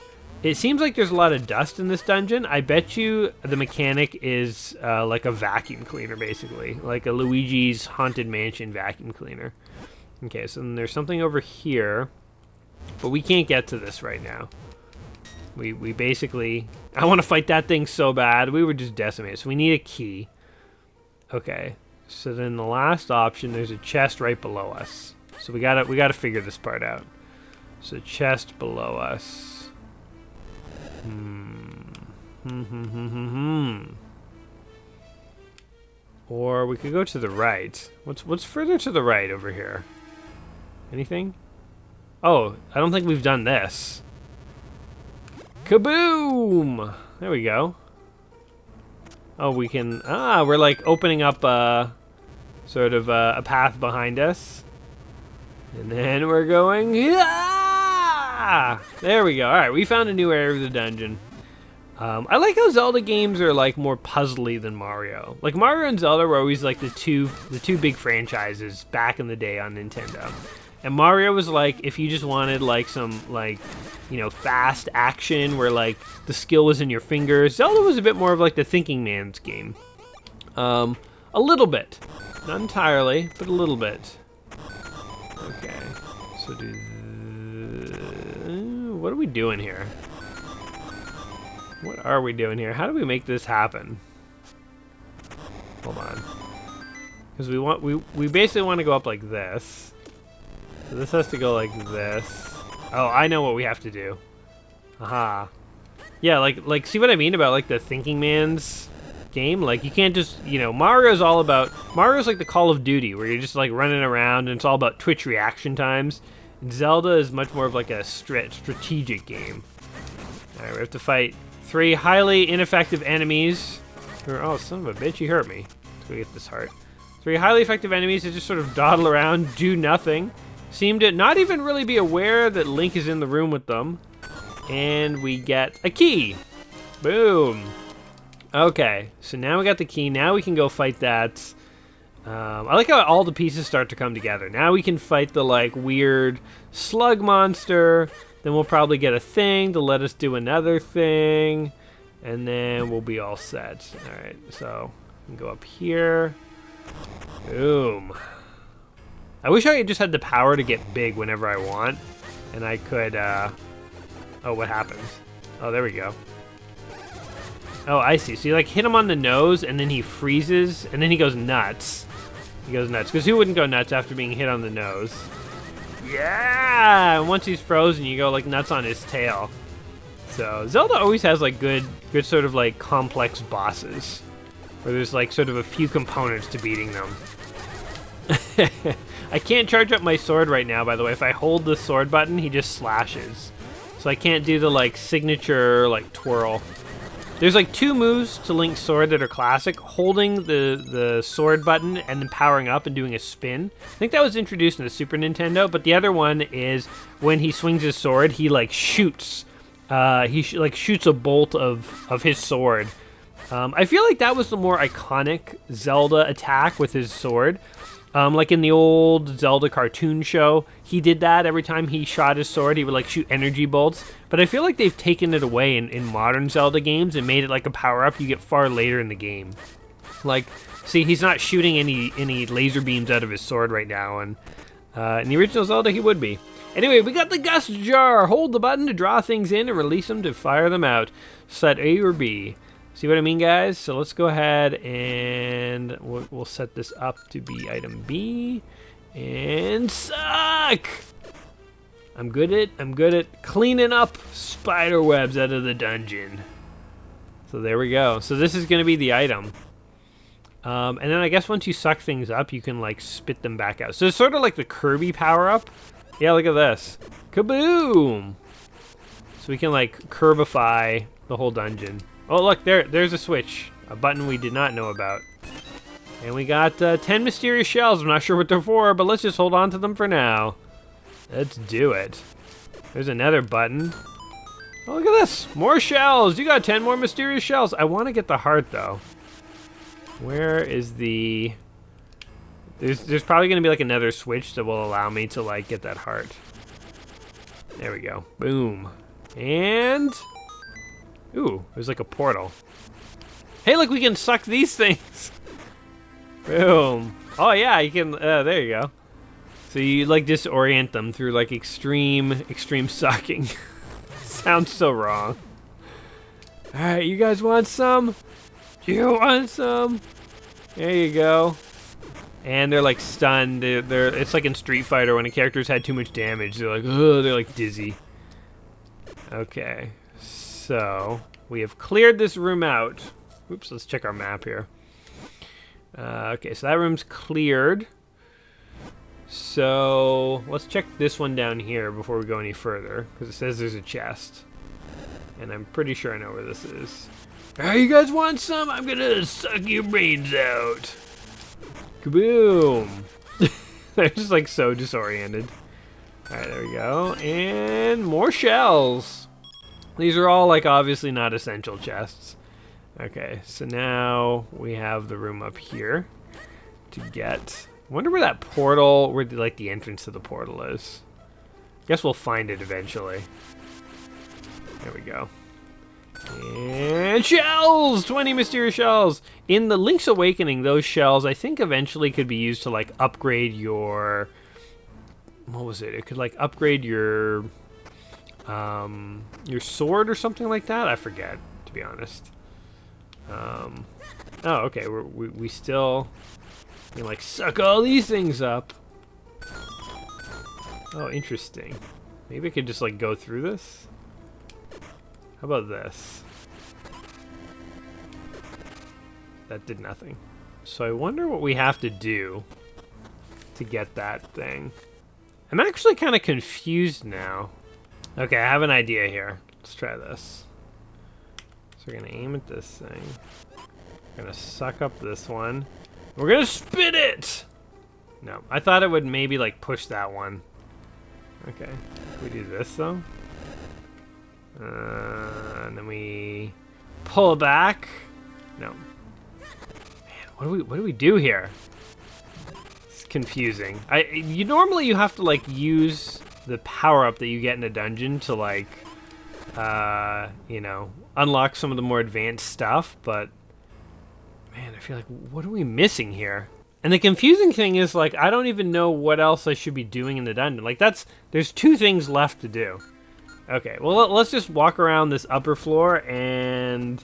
it seems like there's a lot of dust in this dungeon. I bet you the mechanic is like a vacuum cleaner, basically. Like a Luigi's Haunted Mansion vacuum cleaner. Okay, so then there's something over here. But we can't get to this right now. We basically... I want to fight that thing so bad. We were just decimated. So we need a key. Okay. So then the last option, there's a chest right below us. So we gotta figure this part out. So chest below us. Or we could go to the right. What's further to the right over here? Anything? Oh, I don't think we've done this. Kaboom! There we go. Oh, we can... we're like opening up sort of a path behind us. And then we're going... There we go. Alright, we found a new area of the dungeon. I like how Zelda games are like more puzzly than Mario. Like Mario and Zelda were always like the two big franchises back in the day on Nintendo. And Mario was like, if you just wanted like some like, you know, fast action where like the skill was in your fingers. Zelda was a bit more of like the thinking man's game. A little bit. Not entirely, but a little bit. Okay. So what are we doing here? What are we doing here? How do we make this happen? Hold on. Because we basically want to go up like this. So this has to go like this. Oh, I know what we have to do. Aha. Yeah, like see what I mean about like the thinking man's game. Like, you can't just, you know, Mario's like the Call of Duty, where you're just like running around and it's all about Twitch reaction times. And Zelda is much more of like a strategic game. Alright, we have to fight 3 highly ineffective enemies. Oh, son of a bitch, you hurt me. Let's go get this heart. 3 highly effective enemies that just sort of dawdle around, do nothing. Seem to not even really be aware that Link is in the room with them. And we get a key. Boom. Okay, so now we got the key. Now we can go fight that. I like how all the pieces start to come together. Now we can fight the, like, weird slug monster. Then we'll probably get a thing to let us do another thing. And then we'll be all set. Alright, so we can go up here. Boom. I wish I just had the power to get big whenever I want. And I could, oh, what happens? Oh, there we go. Oh, I see. So you, like, hit him on the nose, and then he freezes, and then he goes nuts. He goes nuts. Because who wouldn't go nuts after being hit on the nose? Yeah! And once he's frozen, you go, like, nuts on his tail. So, Zelda always has, like, good sort of, like, complex bosses. Where there's, like, sort of a few components to beating them. I can't charge up my sword right now, by the way. If I hold the sword button, he just slashes. So I can't do the, like, signature, like, twirl. There's, like, 2 moves to Link's sword that are classic. Holding the sword button and then powering up and doing a spin. I think that was introduced in the Super Nintendo, but the other one is when he swings his sword, he, like, shoots. He shoots a bolt of his sword. I feel like that was the more iconic Zelda attack with his sword. Like in the old Zelda cartoon show, he did that every time he shot his sword. He would, like, shoot energy bolts. But I feel like they've taken it away in modern Zelda games and made it like a power-up you get far later in the game. Like, see, he's not shooting any laser beams out of his sword right now, and in the original Zelda, he would be. Anyway, we got the Gust Jar. Hold the button to draw things in and release them to fire them out. Set A or B. See what I mean, guys? So let's go ahead and we'll set this up to be item B. And suck! I'm good at cleaning up spider webs out of the dungeon. So there we go. So this is going to be the item. And then I guess once you suck things up, you can, like, spit them back out. So it's sort of like the Kirby power-up. Yeah, look at this. Kaboom! So we can, like, Kirbify the whole dungeon. Oh, look, there's a switch. A button we did not know about. And we got 10 mysterious shells. I'm not sure what they're for, but let's just hold on to them for now. Let's do it. There's another button. Oh, look at this. More shells. You got 10 more mysterious shells. I want to get the heart, though. Where is the... There's probably going to be, like, another switch that will allow me to, like, get that heart. There we go. Boom. And... Ooh, there's like a portal. Hey, look, we can suck these things. Boom. Oh, yeah, you can, there you go. So you, like, disorient them through, like, extreme sucking. Sounds so wrong. All right, you guys want some? You want some? There you go. And they're, like, stunned. It's like in Street Fighter when a character's had too much damage. They're like, ugh, they're, like, dizzy. Okay. So, we have cleared this room out. Oops, let's check our map here. Okay, so that room's cleared. So, let's check this one down here before we go any further, because it says there's a chest. And I'm pretty sure I know where this is. Alright, you guys want some? I'm gonna suck your brains out. Kaboom! They're just, like, so disoriented. Alright, there we go. And more shells. These are all, like, obviously not essential chests. Okay, so now we have the room up here to get... I wonder where that portal, where, like, the entrance to the portal is. Guess we'll find it eventually. There we go. And shells! 20 mysterious shells! In the Link's Awakening, those shells, I think, eventually could be used to, like, upgrade your... What was it? It could, like, upgrade your sword or something like that? I forget, to be honest. Oh, okay, we still can, like, suck all these things up. Oh, interesting. Maybe I could just, like, go through this? How about this? that did nothing. So I wonder what we have to do to get that thing. I'm actually kind of confused now. Okay, I have an idea here. Let's try this. So we're gonna aim at this thing. We're gonna suck up this one. We're gonna spit it! No, I thought it would maybe like push that one. Okay, can we do this though? And then we pull it back. No. Man, what do we do here? It's confusing. Normally you have to like use the power up that you get in a dungeon to like, you know, unlock some of the more advanced stuff. But man, I feel like what are we missing here? And the confusing thing is like I don't even know what else I should be doing in the dungeon. Like there's 2 things left to do. Okay, well, let's just walk around this upper floor and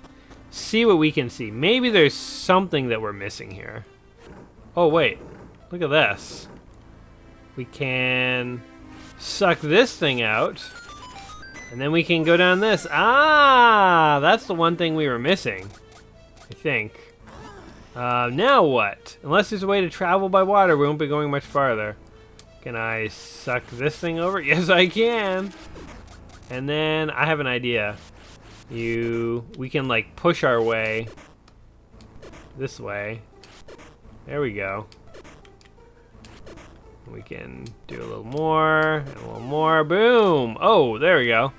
see what we can see. Maybe there's something that we're missing here. Oh, wait. Look at this. We can suck this thing out, and then we can go down this. Ah, that's the one thing we were missing, I think. Now what? Unless there's a way to travel by water, we won't be going much farther. Can I suck this thing over? Yes, I can. And then I have an idea. We can like push our way this way. There we go. We can do a little more, and a little more. Boom! Oh, there we go.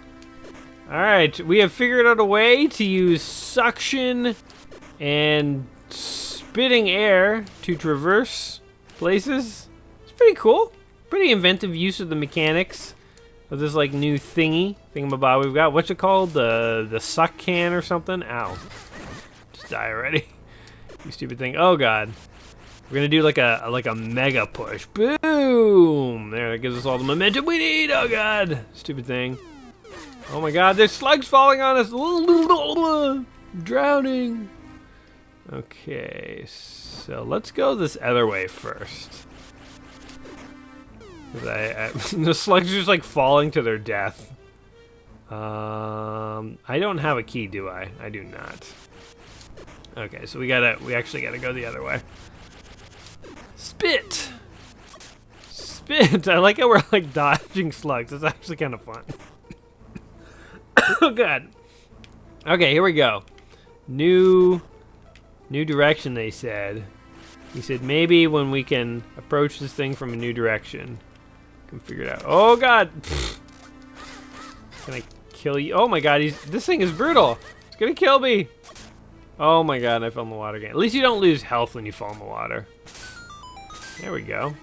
Alright, we have figured out a way to use suction and spitting air to traverse places. It's pretty cool. Pretty inventive use of the mechanics of this like new thingamabob we've got. What's it called? The suck can or something? Ow. Just die already. You stupid thing. Oh god. We're gonna do like a mega push. Boom! There, that gives us all the momentum we need. Oh god. Stupid thing. Oh my god, there's slugs falling on us. Drowning. Okay, so let's go this other way first. The slugs are just like falling to their death. I don't have a key, do I? I do not. Okay, so we actually gotta go the other way. Spit! Spit! I like how we're like dodging slugs. It's actually kind of fun. Oh god. Okay, here we go. New direction, they said. He said maybe when we can approach this thing from a new direction. Can figure it out. Oh god! Can I kill you? Oh my god, this thing is brutal. It's gonna kill me. Oh my god, I fell in the water again. At least you don't lose health when you fall in the water. There we go.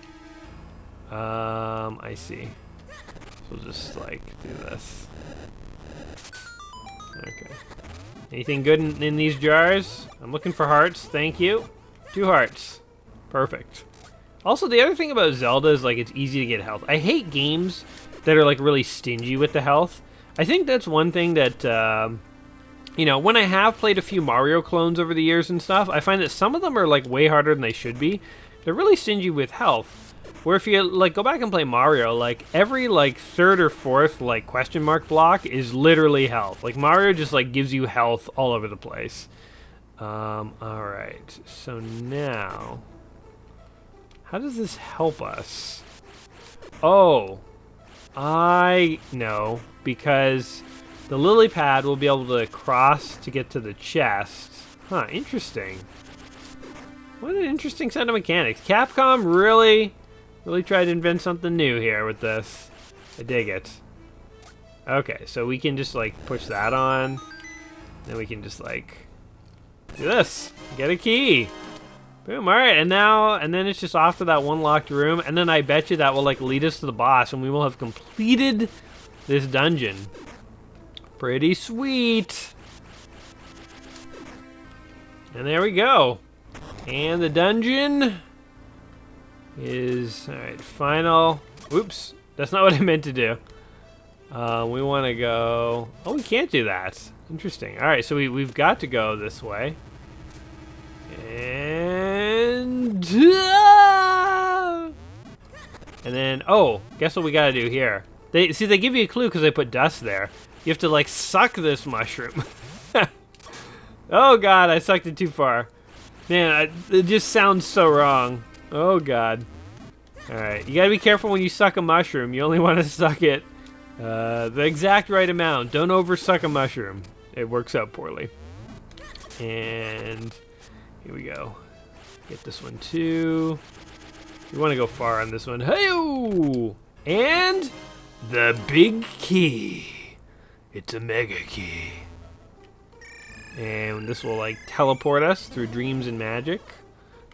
I see. So we'll just like do this. Okay. Anything good in these jars? I'm looking for hearts. Thank you. 2 hearts. Perfect. Also, the other thing about Zelda is, like, it's easy to get health. I hate games that are, like, really stingy with the health. I think that's one thing that, you know, when I have played a few Mario clones over the years and stuff, I find that some of them are, like, way harder than they should be. They're really stingy with health. Where if you, like, go back and play Mario, like, every, like, 3rd or 4th, like, question mark block is literally health. Like, Mario just, like, gives you health all over the place. Alright. So now... how does this help us? Oh, I know, because the lily pad will be able to cross to get to the chest. Huh, interesting. What an interesting set of mechanics. Capcom really tried to invent something new here with this. I dig it. Okay, so we can just like push that on. Then we can just like do this. Get a key. Boom, alright, and then it's just off to that one locked room, and then I bet you that will, like, lead us to the boss, and we will have completed this dungeon. Pretty sweet. And there we go. And the dungeon is, alright, final. Oops, that's not what I meant to do. We want to go, oh, we can't do that. Interesting. Alright, so we've got to go this way. And then, oh, guess what we gotta do here? They give you a clue because they put dust there. You have to like suck this mushroom. Oh god, I sucked it too far. Man, it just sounds so wrong. Oh, God. Alright, you gotta be careful when you suck a mushroom. You only want to suck it the exact right amount. Don't oversuck a mushroom. It works out poorly. And here we go. Get this one too. You want to go far on this one. Hey-o! And the big key. It's a mega key. And this will like teleport us through dreams and magic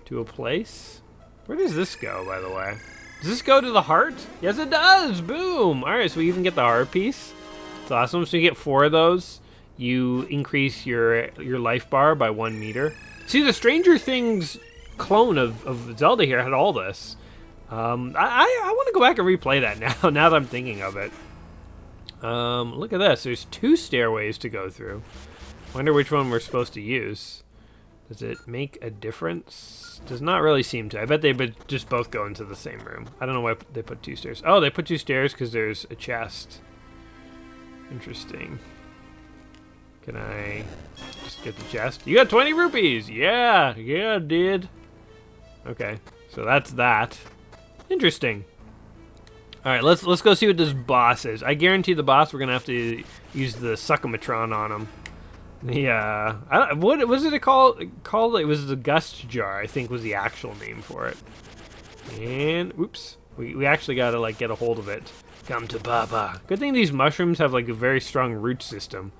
to a place. Where does this go, by the way? Does this go to the heart? Yes, it does. Boom. All right, so we even get the heart piece. It's awesome. So you get 4 of those. You increase your life bar by 1 meter. See, the Stranger Things clone of Zelda here had all this. I want to go back and replay that now. Now that I'm thinking of it. Look at this. There's 2 stairways to go through. Wonder which one we're supposed to use. Does it make a difference? Does not really seem to. I bet they would just both go into the same room. I don't know why they put 2 stairs. Oh, they put 2 stairs because there's a chest. Interesting. Can I just get the chest? You got 20 rupees! Yeah! Yeah, I did. Okay, so that's that. Interesting. Alright, let's go see what this boss is. I guarantee the boss we're gonna have to use the Succomatron on him. Yeah, what was it called? It was the Gust Jar, I think was the actual name for it. And, oops, we actually gotta like get a hold of it. Come to Baba. Good thing these mushrooms have like a very strong root system,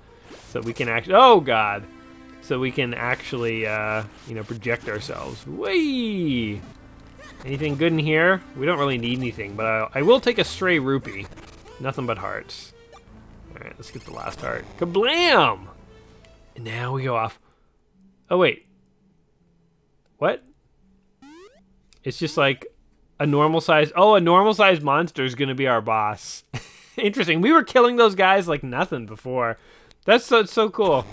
so we can actually. Oh God! So we can actually, you know, project ourselves. Whee! Anything good in here? We don't really need anything, but I will take a stray rupee. Nothing but hearts. All right, let's get the last heart. Kablam! And now we go off. Oh, wait. What? It's just like a normal size. Oh, a normal size monster is going to be our boss. Interesting. We were killing those guys like nothing before. That's so cool.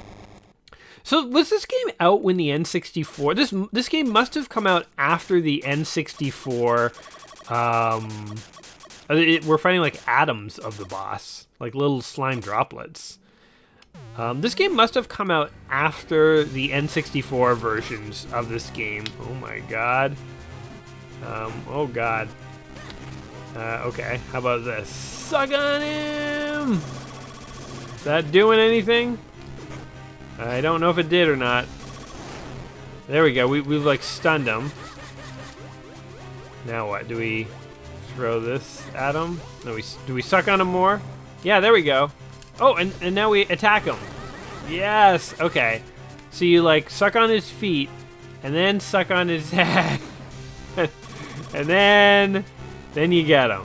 So was this game out when the N64? This game must have come out after the N64. We're finding like atoms of the boss, like little slime droplets. This game must have come out after the N64 versions of this game. Oh my God. Oh God. Okay, how about this? Suck on him! Is that doing anything? I don't know if it did or not. There we go, we've like stunned him. Now what, do we throw this at him? No, do we suck on him more? Yeah, there we go. Oh, and now we attack him. Yes, okay. So you like suck on his feet, and then suck on his head. And then you get him.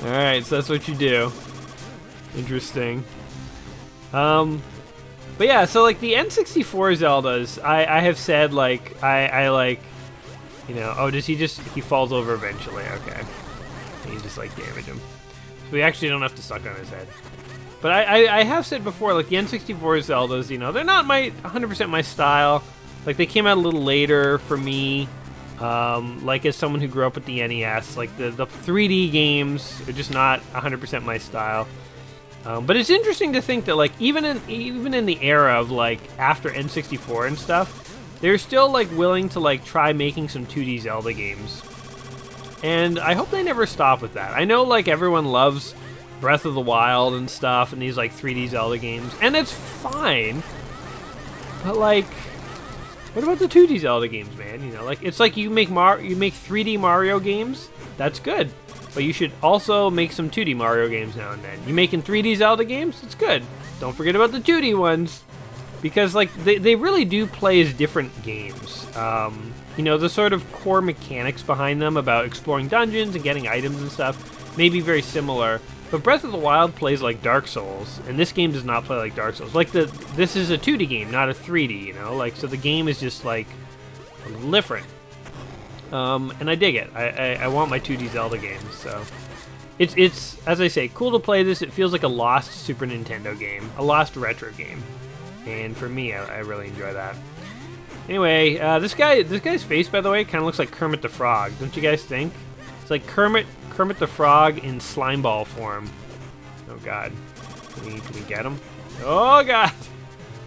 Alright, so that's what you do. Interesting. But yeah, so like the N64 Zeldas, I have said like, I like, you know, oh, he falls over eventually, okay. And you just like damage him. So we actually don't have to suck on his head. But I have said before, like the N64 Zeldas, you know, they're not 100% my style. Like they came out a little later for me. Like as someone who grew up with the NES, like the 3D games are just not 100% my style. But it's interesting to think that like even in the era of like after N64 and stuff, they're still like willing to like try making some 2D Zelda games. And I hope they never stop with that. I know like everyone loves Breath of the Wild and stuff and these like 3D Zelda games, and it's fine. But like, what about the 2D Zelda games, man? You know, like it's like you make 3D Mario games, that's good. But you should also make some 2D Mario games now and then. You making 3D Zelda games? It's good. Don't forget about the 2D ones. Because like they really do play as different games. You know, the sort of core mechanics behind them about exploring dungeons and getting items and stuff may be very similar. But Breath of the Wild plays like Dark Souls, and this game does not play like Dark Souls. Like this is a 2D game, not a 3D, you know? Like, so the game is just like a little different. And I dig it. I want my 2D Zelda games, so it's as I say, cool to play this. It feels like a lost Super Nintendo game, a lost retro game, and for me, I really enjoy that. Anyway, this guy's face, by the way, kind of looks like Kermit the Frog. Don't you guys think? It's like Kermit the Frog in slime ball form. Oh God, can we get him? Oh God!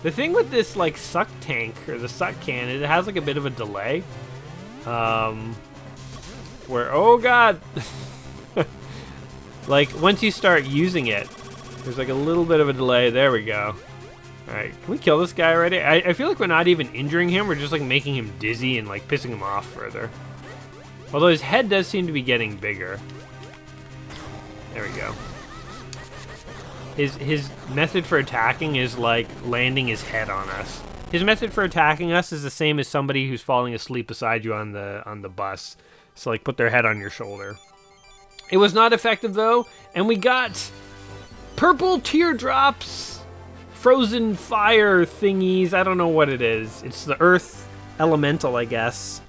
The thing with this, like, suck tank, or the suck can, it has, like, a bit of a delay. Where, oh god! Like, once you start using it, there's, like, a little bit of a delay. There we go. Alright, can we kill this guy already? I feel like we're not even injuring him, we're just, like, making him dizzy and, like, pissing him off further. Although his head does seem to be getting bigger. There we go. His method for attacking is like landing his head on us. His method for attacking us is the same as somebody who's falling asleep beside you on the bus. So like put their head on your shoulder. It was not effective though, and we got purple teardrops, frozen fire thingies. I don't know what it is. It's the earth elemental, I guess.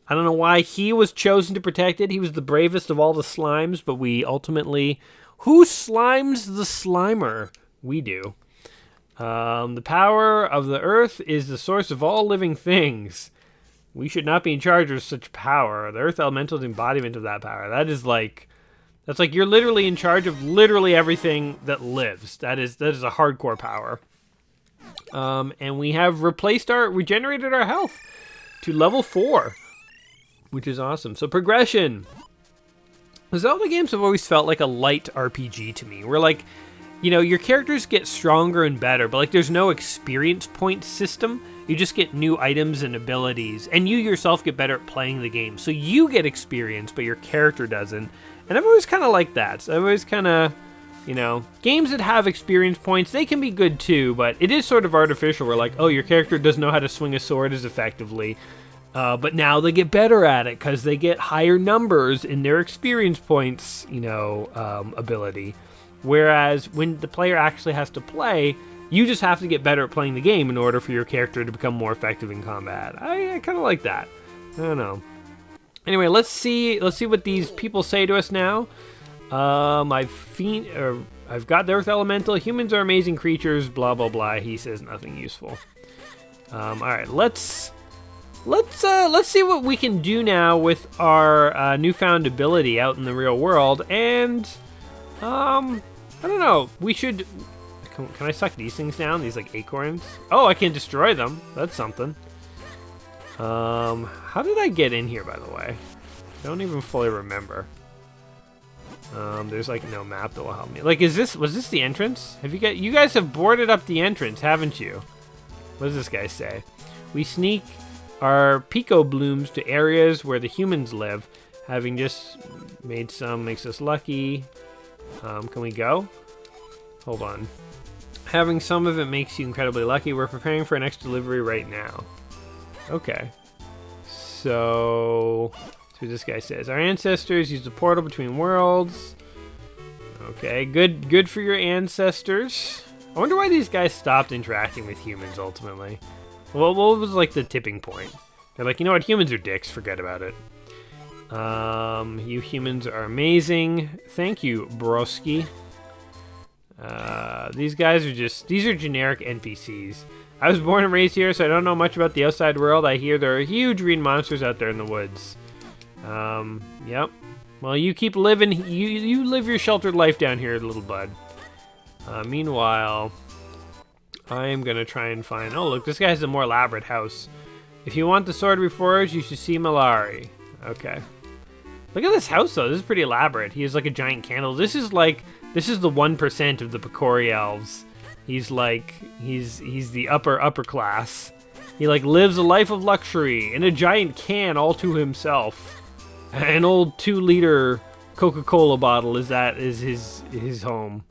I don't know why he was chosen to protect it. He was the bravest of all the slimes, but we ultimately... Who slimes the Slimer? We do. The power of the earth is the source of all living things. We should not be in charge of such power. The earth elemental is the embodiment of that power. That's like you're literally in charge of literally everything that lives. That is a hardcore power. And we have regenerated our health to level 4, which is awesome. So progression. The Zelda games have always felt like a light RPG to me. Where like, you know, your characters get stronger and better, but like there's no experience point system. You just get new items and abilities, and you yourself get better at playing the game. So you get experience, but your character doesn't. And I've always kind of liked that. So I've always kind of, you know, games that have experience points, they can be good too, but it is sort of artificial. Where like, oh, your character doesn't know how to swing a sword as effectively. But now they get better at it because they get higher numbers in their experience points, you know, ability. Whereas when the player actually has to play, you just have to get better at playing the game in order for your character to become more effective in combat. I kind of like that. I don't know. Anyway, let's see what these people say to us now. I've got the Earth Elemental. Humans are amazing creatures. Blah blah blah. He says nothing useful. All right, let's see what we can do now with our newfound ability out in the real world. And I don't know. We should. Can I suck these things down? These like acorns? Oh, I can destroy them. That's something. How did I get in here, by the way? I don't even fully remember. There's like no map that will help me. Like, was this the entrance? You guys have boarded up the entrance, haven't you? What does this guy say? We sneak our pico blooms to areas where the humans live. Having just made some makes us lucky. Can we go? Hold on. Having some of it makes you incredibly lucky. We're preparing for our next delivery right now. Okay. So, that's what this guy says. Our ancestors used a portal between worlds. Okay, good for your ancestors. I wonder why these guys stopped interacting with humans ultimately. Well, what was like the tipping point? They're like, you know what, humans are dicks, forget about it. You humans are amazing. Thank you, broski. These guys are these are generic NPCs. I was born and raised here, so I don't know much about the outside world. I hear there are huge green monsters out there in the woods. Yep. Well, you keep living, you live your sheltered life down here, little bud. Meanwhile, I am gonna try and find... Oh, look, this guy has a more elaborate house. If you want the sword reforged, you should see Malari. Okay. Look at this house, though. This is pretty elaborate. He has, like, a giant candle. This is the 1% of the Picori elves. He's the upper class. He, like, lives a life of luxury in a giant can all to himself. An old 2-liter Coca-Cola bottle is his home.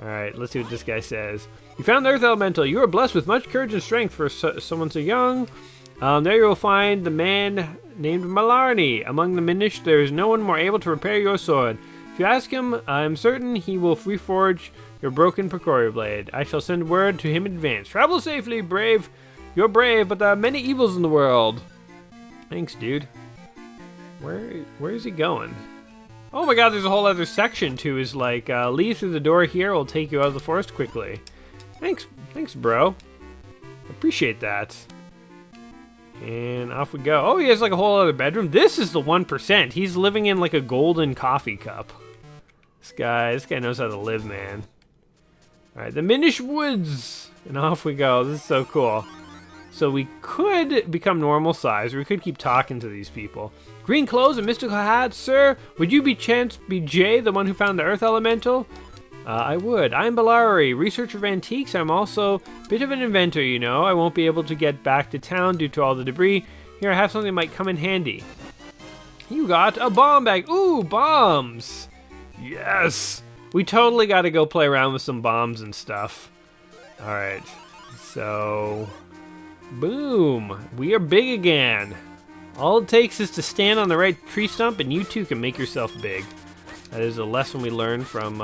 All right, let's see what this guy says. You found the Earth Elemental. You are blessed with much courage and strength for someone so young. There you will find the man named Malarney. Among the Minish, there is no one more able to repair your sword. If you ask him, I am certain he will reforge your broken Pocari Blade. I shall send word to him in advance. Travel safely, brave. You're brave, but there are many evils in the world. Thanks, dude. Where is he going? Oh my god, there's a whole other section too. Is like, leave through the door here. We'll take you out of the forest quickly. Thanks, bro. Appreciate that. And off we go. Oh, he has like a whole other bedroom. This is the 1%. He's living in like a golden coffee cup. This guy knows how to live, man. All right, the Minish Woods. And off we go. This is so cool. So we could become normal size, or we could keep talking to these people. Green clothes and mystical hats, sir. Would you be chance be Jay, the one who found the earth elemental? I would. I'm Balari, researcher of antiques. I'm also a bit of an inventor, you know. I won't be able to get back to town due to all the debris. Here, I have something that might come in handy. You got a bomb bag. Ooh, bombs. Yes. We totally got to go play around with some bombs and stuff. All right. So, boom. We are big again. All it takes is to stand on the right tree stump and you too can make yourself big. That is a lesson we learned from,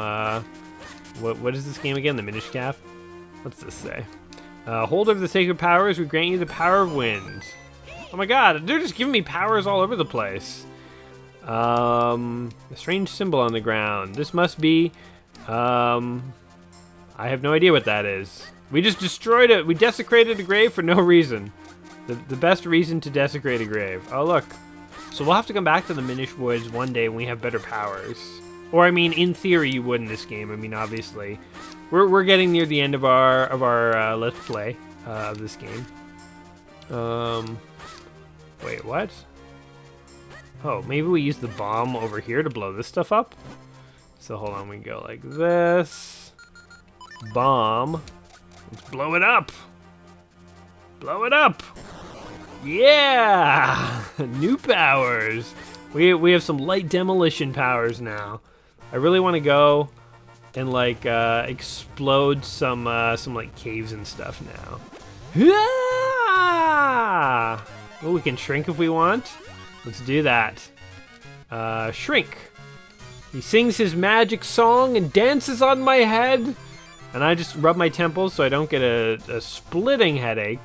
what is this game again? The Minish Cap? What's this say? Holder of the sacred powers, we grant you the power of wind. Oh my god, they're just giving me powers all over the place. A strange symbol on the ground. This must be, I have no idea what that is. We just destroyed it. We desecrated a grave for no reason. The best reason to desecrate a grave. Oh, look. So we'll have to come back to the Minish Woods one day when we have better powers. Or, I mean, in theory, you would in this game. I mean, obviously. We're getting near the end of our Let's Play of this game. Wait, what? Oh, maybe we use the bomb over here to blow this stuff up? So, hold on. We go like this. Bomb. Let's blow it up. Blow it up. Yeah! New powers. We have some light demolition powers now. I really want to go and like explode some like caves and stuff now. Ah! Oh, we can shrink if we want. Let's do that. Shrink. He sings his magic song and dances on my head. And I just rub my temples so I don't get a splitting headache.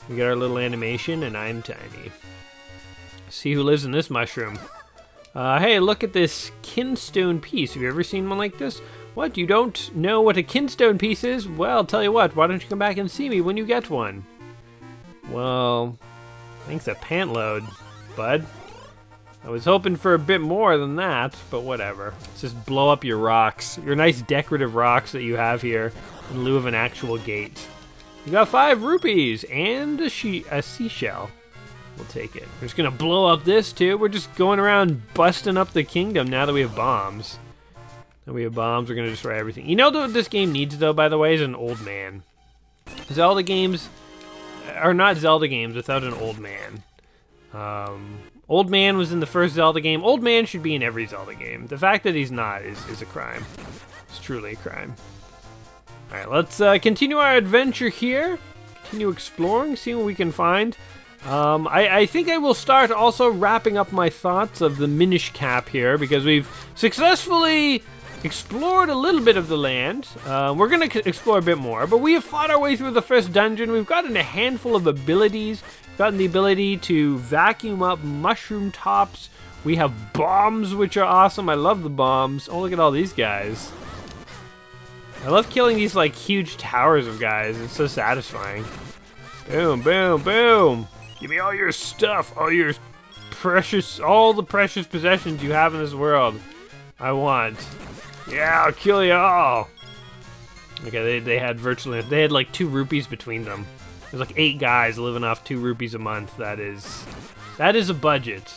We get our little animation, and I'm tiny. See who lives in this mushroom. Hey, look at this kinstone piece. Have you ever seen one like this? What, you don't know what a kinstone piece is? Well, tell you what, why don't you come back and see me when you get one? Well, thanks a pant load, bud. I was hoping for a bit more than that, but whatever. Let's just blow up your rocks. Your nice decorative rocks that you have here in lieu of an actual gate. You got 5 rupees and a seashell. We'll take it. We're just gonna blow up this too. We're just going around busting up the kingdom now that we have bombs. Now we have bombs, we're gonna destroy everything. You know what this game needs though, by the way, is an old man. Zelda games are not Zelda games without an old man. Old man was in the first Zelda game. Old man should be in every Zelda game. The fact that he's not is a crime. It's truly a crime. Alright, let's continue our adventure here. Continue exploring, see what we can find. I think I will start also wrapping up my thoughts of the Minish Cap here, because we've successfully explored a little bit of the land. We're going to explore a bit more, but we have fought our way through the first dungeon. We've gotten a handful of abilities. We've gotten the ability to vacuum up mushroom tops. We have bombs, which are awesome. I love the bombs. Oh, look at all these guys. I love killing these like huge towers of guys. It's so satisfying. Boom, boom, boom. Give me all your stuff, all the precious possessions you have in this world. I want. Yeah, I'll kill you all. Okay, they had like 2 rupees between them. There's like 8 guys living off 2 rupees a month. That is a budget.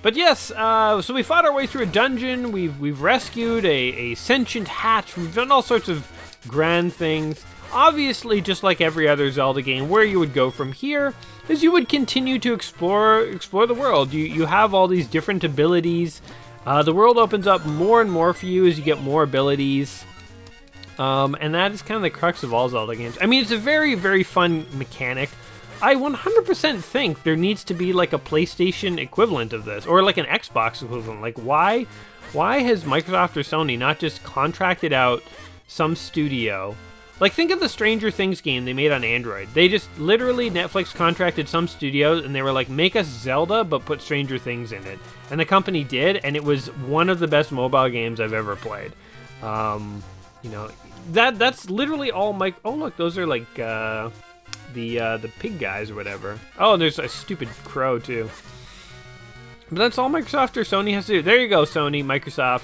But yes, so we fought our way through a dungeon. We've rescued a sentient hat. We've done all sorts of grand things. Obviously, just like every other Zelda game, where you would go from here is you would continue to explore the world. You have all these different abilities. The world opens up more and more for you as you get more abilities. And that is kind of the crux of all Zelda games. I mean, it's a very, very fun mechanic. I 100% think there needs to be like a PlayStation equivalent of this, or like an Xbox equivalent. Like, why has Microsoft or Sony not just contracted out some studio? Like, think of the Stranger Things game they made on Android. They just literally, Netflix contracted some studios and they were like, make us Zelda, but put Stranger Things in it. And the company did, and it was one of the best mobile games I've ever played. You know, that's literally all oh look, those are like, the pig guys or whatever. Oh, there's a stupid crow too. But that's all Microsoft or Sony has to do. There you go, Sony, Microsoft.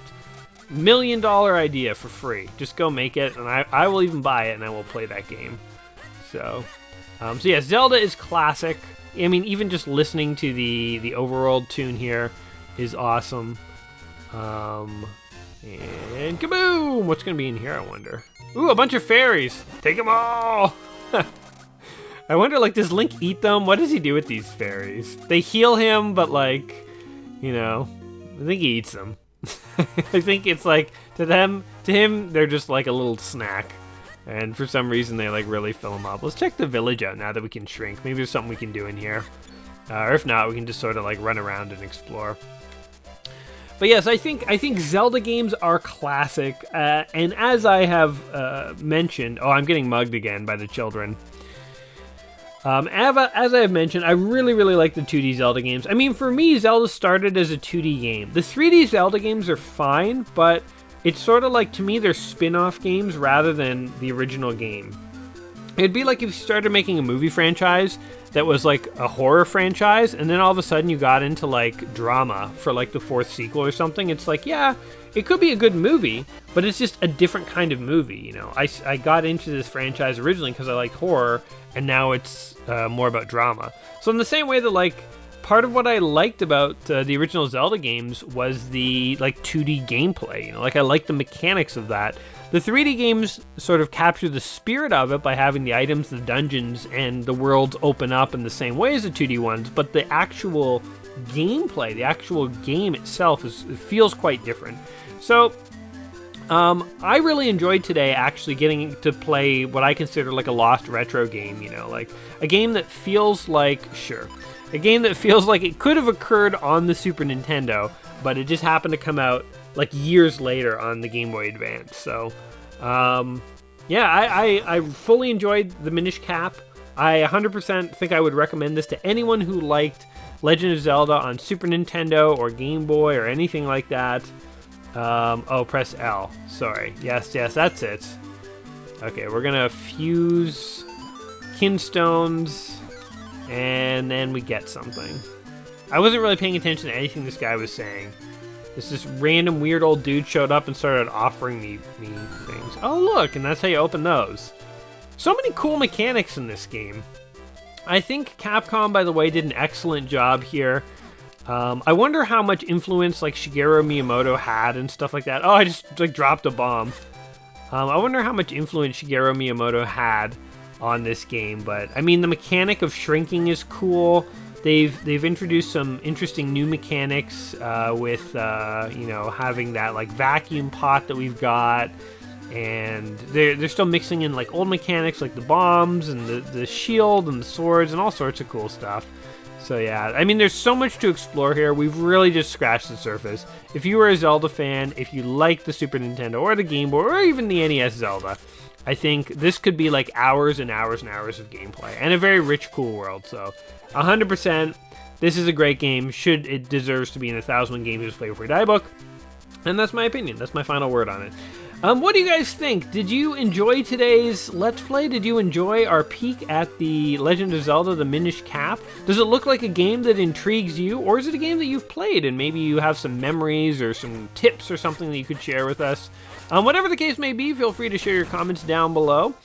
$1 million idea for free. Just go make it, and I will even buy it, and I will play that game. So yeah, Zelda is classic. I mean, even just listening to the overworld tune here is awesome. And kaboom! What's gonna be in here, I wonder? Ooh, a bunch of fairies! Take them all! I wonder, like, does Link eat them? What does he do with these fairies? They heal him, but, like, you know, I think he eats them. I think it's like, to him, they're just like a little snack. And for some reason, they, like, really fill him up. Let's check the village out now that we can shrink. Maybe there's something we can do in here. Or if not, we can just sort of, like, run around and explore. But yes, I think Zelda games are classic, and as I have mentioned, I'm getting mugged again by the children. As I have mentioned, I really like the 2D Zelda games. I mean, for me, Zelda started as a 2D game. The 3D Zelda games are fine, but it's sort of like, to me, they're spin-off games rather than the original game. It'd be like if you started making a movie franchise that was like a horror franchise, and then all of a sudden you got into like drama for like the 4th sequel or something. It's like, yeah, it could be a good movie, but it's just a different kind of movie, you know. I got into this franchise originally because I liked horror, and now it's more about drama. So in the same way that, like, part of what I liked about the original Zelda games was the, like, 2D gameplay, you know, like, I liked the mechanics of that. The 3D games sort of capture the spirit of it by having the items, the dungeons, and the worlds open up in the same way as the 2D ones, but the actual gameplay, the actual game itself, it feels quite different. So, I really enjoyed today actually getting to play what I consider like a lost retro game, you know, like a game that feels like, a game that feels like it could have occurred on the Super Nintendo, but it just happened to come out like years later on the Game Boy Advance. So, yeah, I fully enjoyed the Minish Cap. I 100% think I would recommend this to anyone who liked Legend of Zelda on Super Nintendo or Game Boy or anything like that. Press L. Sorry. Yes, that's it. Okay, we're gonna fuse kinstones, and then we get something. I wasn't really paying attention to anything this guy was saying. This random weird old dude showed up and started offering me things. Oh, look, and that's how you open those. So many cool mechanics in this game. I think Capcom, by the way, did an excellent job here. I wonder how much influence like Shigeru Miyamoto had and stuff like that. Oh, I just like dropped a bomb. I wonder how much influence Shigeru Miyamoto had on this game. But I mean, the mechanic of shrinking is cool. They've introduced some interesting new mechanics with you know, having that like vacuum pot that we've got, and they're still mixing in like old mechanics like the bombs and the shield and the swords and all sorts of cool stuff. So yeah, I mean, there's so much to explore here. We've really just scratched the surface. If you were a Zelda fan, if you like the Super Nintendo or the Game Boy or even the NES Zelda, I think this could be like hours and hours and hours of gameplay and a very rich, cool world. So 100%, this is a great game. It deserves to be in the 1,001 Games Just Play Before You Die book. And that's my opinion. That's my final word on it. What do you guys think? Did you enjoy today's Let's Play? Did you enjoy our peek at the Legend of Zelda, the Minish Cap? Does it look like a game that intrigues you, or is it a game that you've played and maybe you have some memories or some tips or something that you could share with us? Whatever the case may be, feel free to share your comments down below.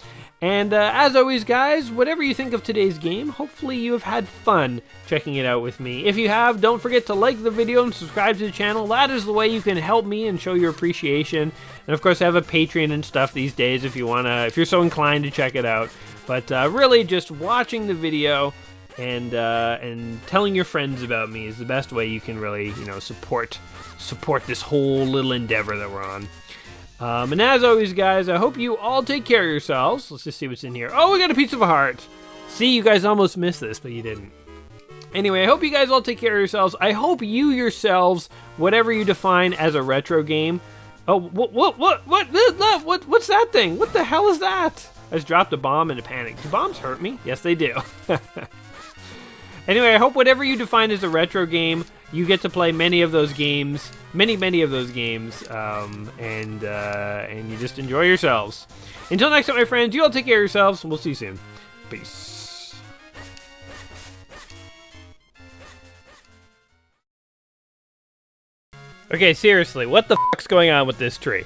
And as always, guys, whatever you think of today's game, hopefully you have had fun checking it out with me. If you have, don't forget to like the video and subscribe to the channel. That is the way you can help me and show your appreciation. And of course, I have a Patreon and stuff these days if you're so inclined to check it out. But really, just watching the video and telling your friends about me is the best way you can really, you know, support this whole little endeavor that we're on. And as always, guys, I hope you all take care of yourselves. Let's just see what's in here. Oh, we got a piece of a heart. See, you guys almost missed this, but you didn't. Anyway, I hope you guys all take care of yourselves. I hope you yourselves, whatever you define as a retro game. Oh, what's that thing? What the hell is that? I just dropped a bomb in a panic. Do bombs hurt me? Yes, they do. Anyway, I hope whatever you define as a retro game, you get to play many of those games, many of those games, and you just enjoy yourselves. Until next time, my friends, you all take care of yourselves, and we'll see you soon. Peace. Okay, seriously, what the fuck's going on with this tree?